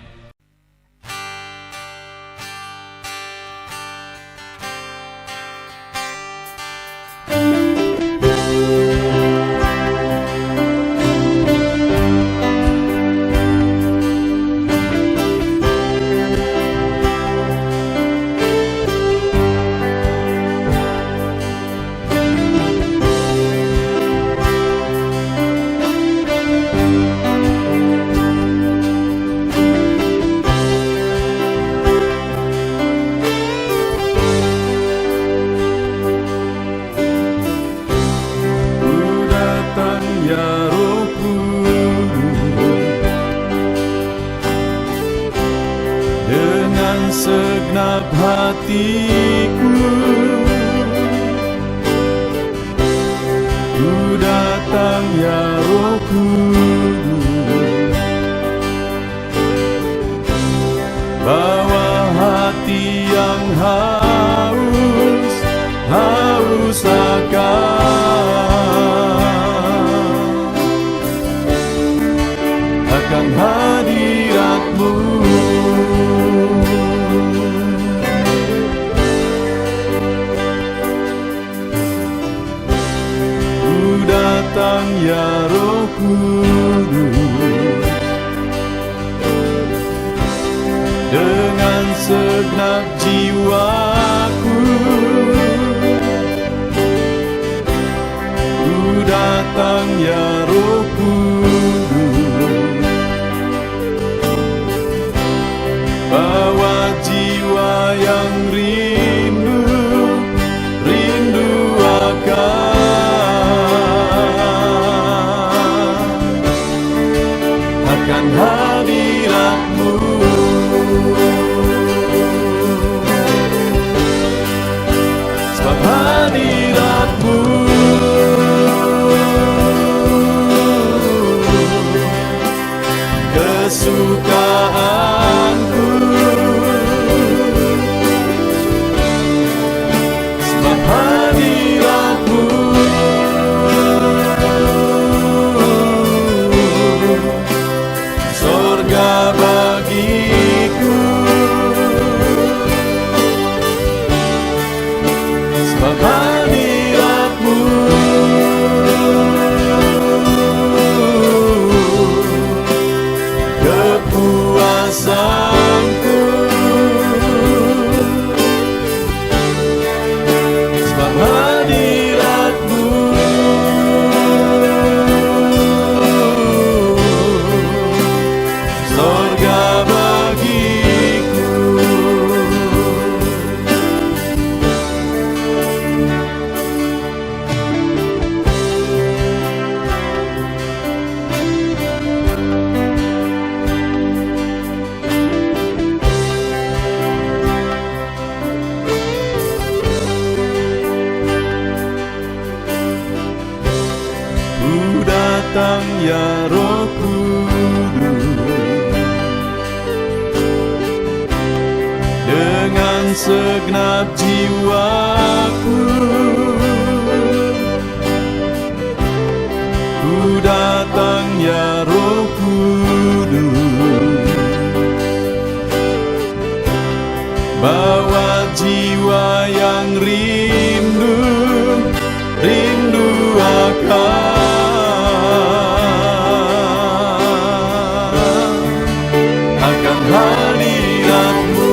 Segenap hatiku ku datang ya Roh Kudus, bawa hati yang haus akan hadirat-Mu. Datang ya Roh Kudus, dengan segenap jiwaku ku datang ya Roh Kudus, bawa jiwa yang rindu akan hadirat-Mu. Sebab hadirat-Mu kesukaanku. dan segenap jiwaku. Ku datang ya Roh Kudus, bawa jiwa yang rindu akan hadirat-Mu.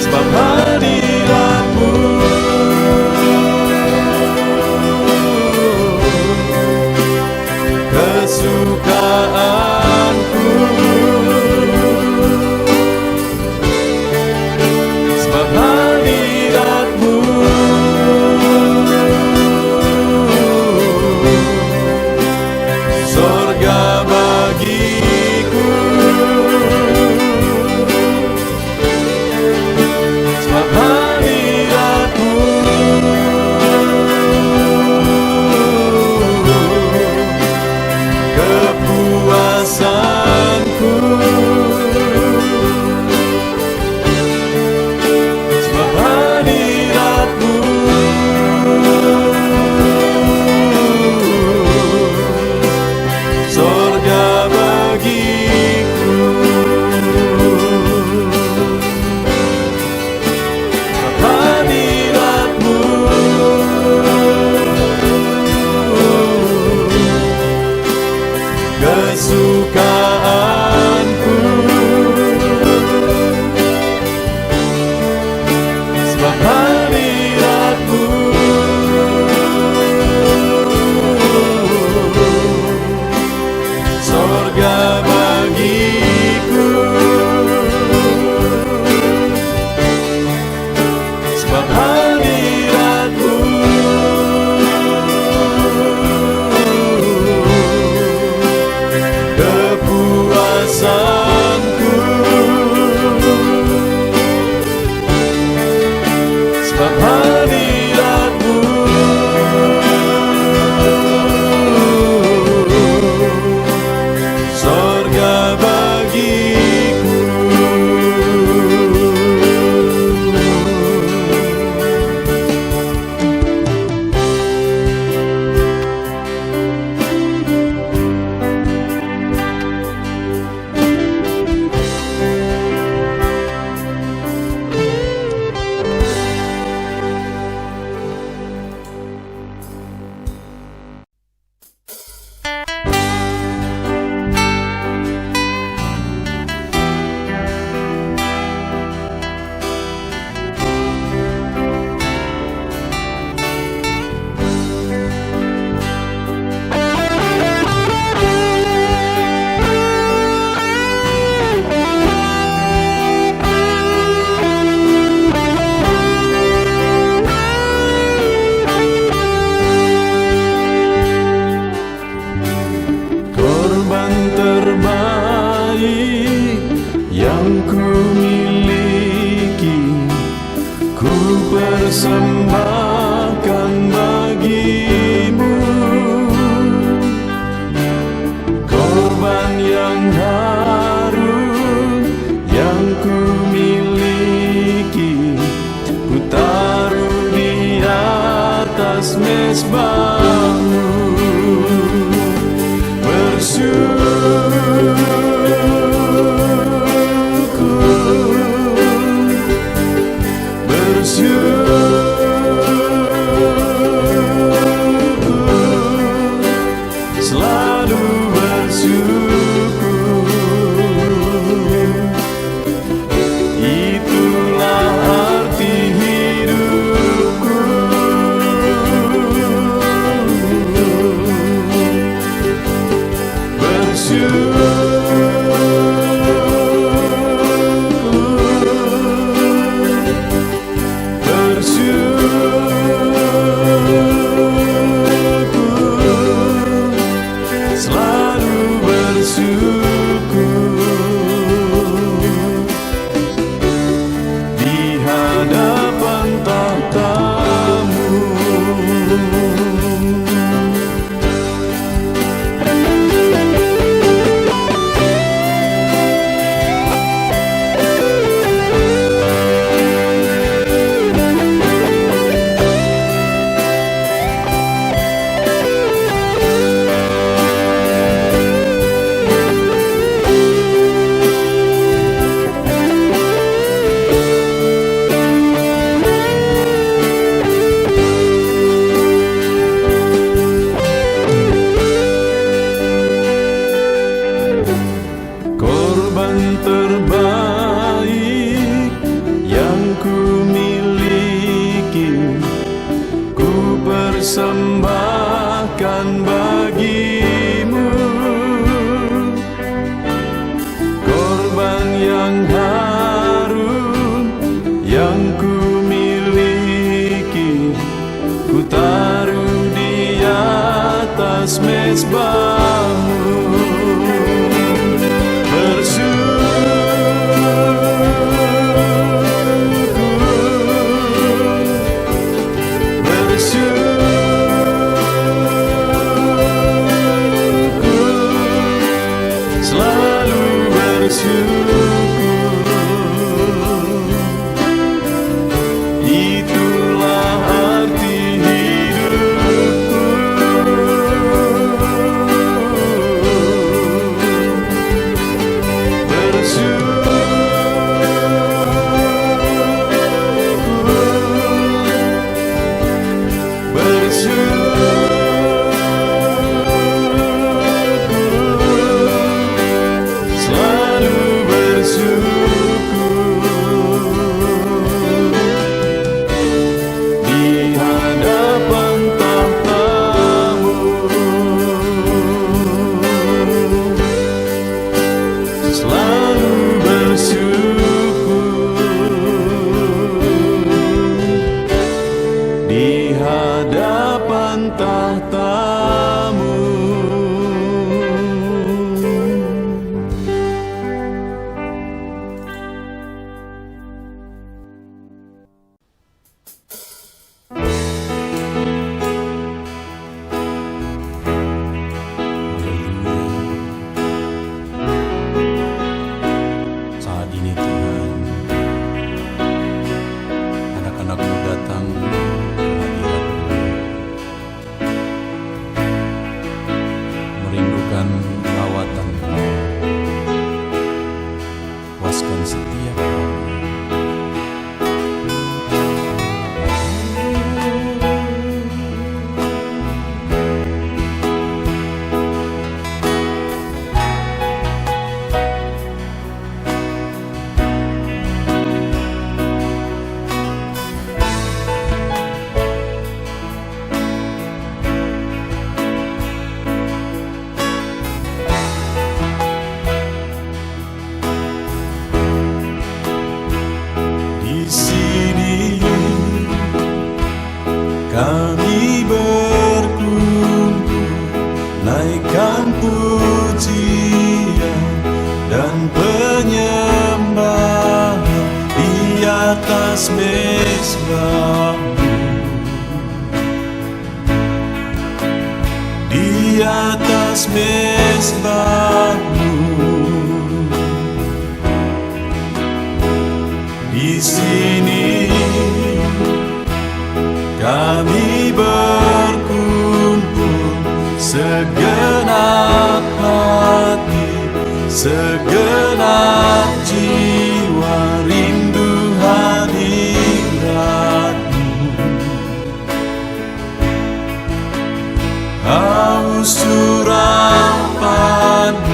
Sebab hadirat-Mu kesukaanku. Sebab hadirat-Mu sorga bagiku. Sebab hadirat-Mu kepuasanku. Sebab hadirat-Mu sorga bagiku. Sebab hadirat-Mu kesukaanku. Sebab hadirat-Mu sorga bagiku. Sebab hadirat-Mu kepuasanku. Sebab hadirat-Mu sorga bagiku. Korban terbaik yang ku miliki, ku persembahkan bagi-Mu. Korban yang harum yang ku miliki, ku taruh di atas mezbah-Mu. Selalu bersyukur, itulah arti hidupku. mesbah-Mu. Selalu bersyukur, itulah arti hidupku. Di hadapan tahta-Mu. Saat ini Tuhan, anak-anak-Mu datang ke hadirat-Mu, merindukan lawatan-Mu. Puaskan setiap kami. Di sini kami berkumpul, naikkan pujian dan penyembahan di atas mesbah-Mu. Di atas mesbah-Mu. Di sini kami berkumpul, segenap hati, segenap jiwa, rindu hadirat-Mu. Haus surapan-Mu.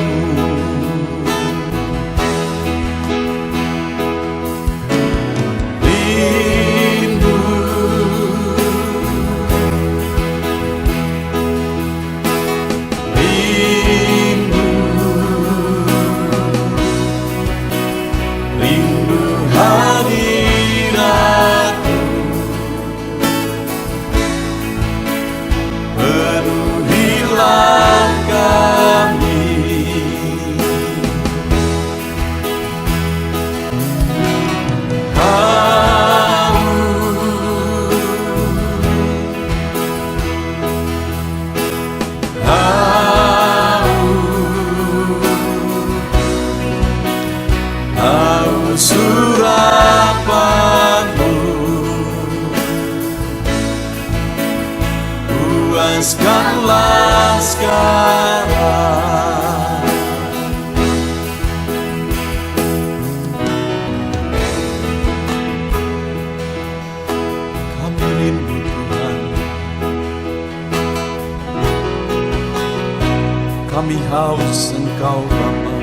Surapan-Mu, puaskanlah sekarang. Kami rindu Tuhan, kami haus Engkau Bapa.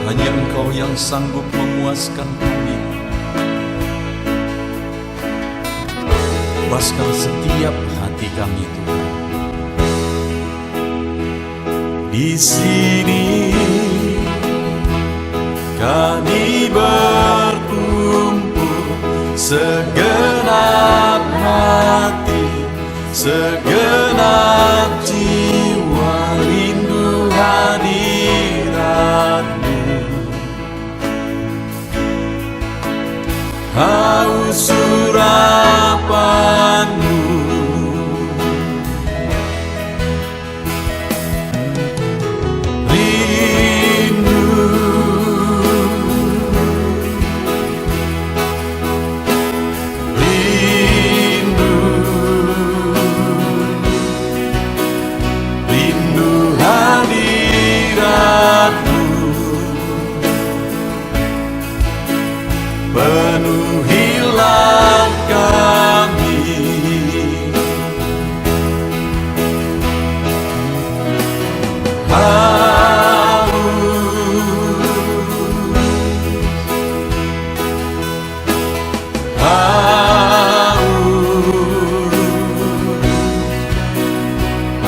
Hanya Engkau yang sanggup memuaskan kami. Puaskan setiap hati kami Tuhan. Di sini kami berkumpul, segenap hati, Segenap jiwa rindu hadirat-Mu, haus urapan-Mu, rindu, rindu, rindu hadirat-Mu, penuhilah kami.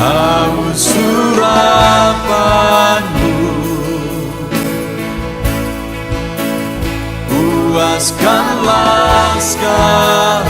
Haus urapan-Mu, puaskanlah sekarang.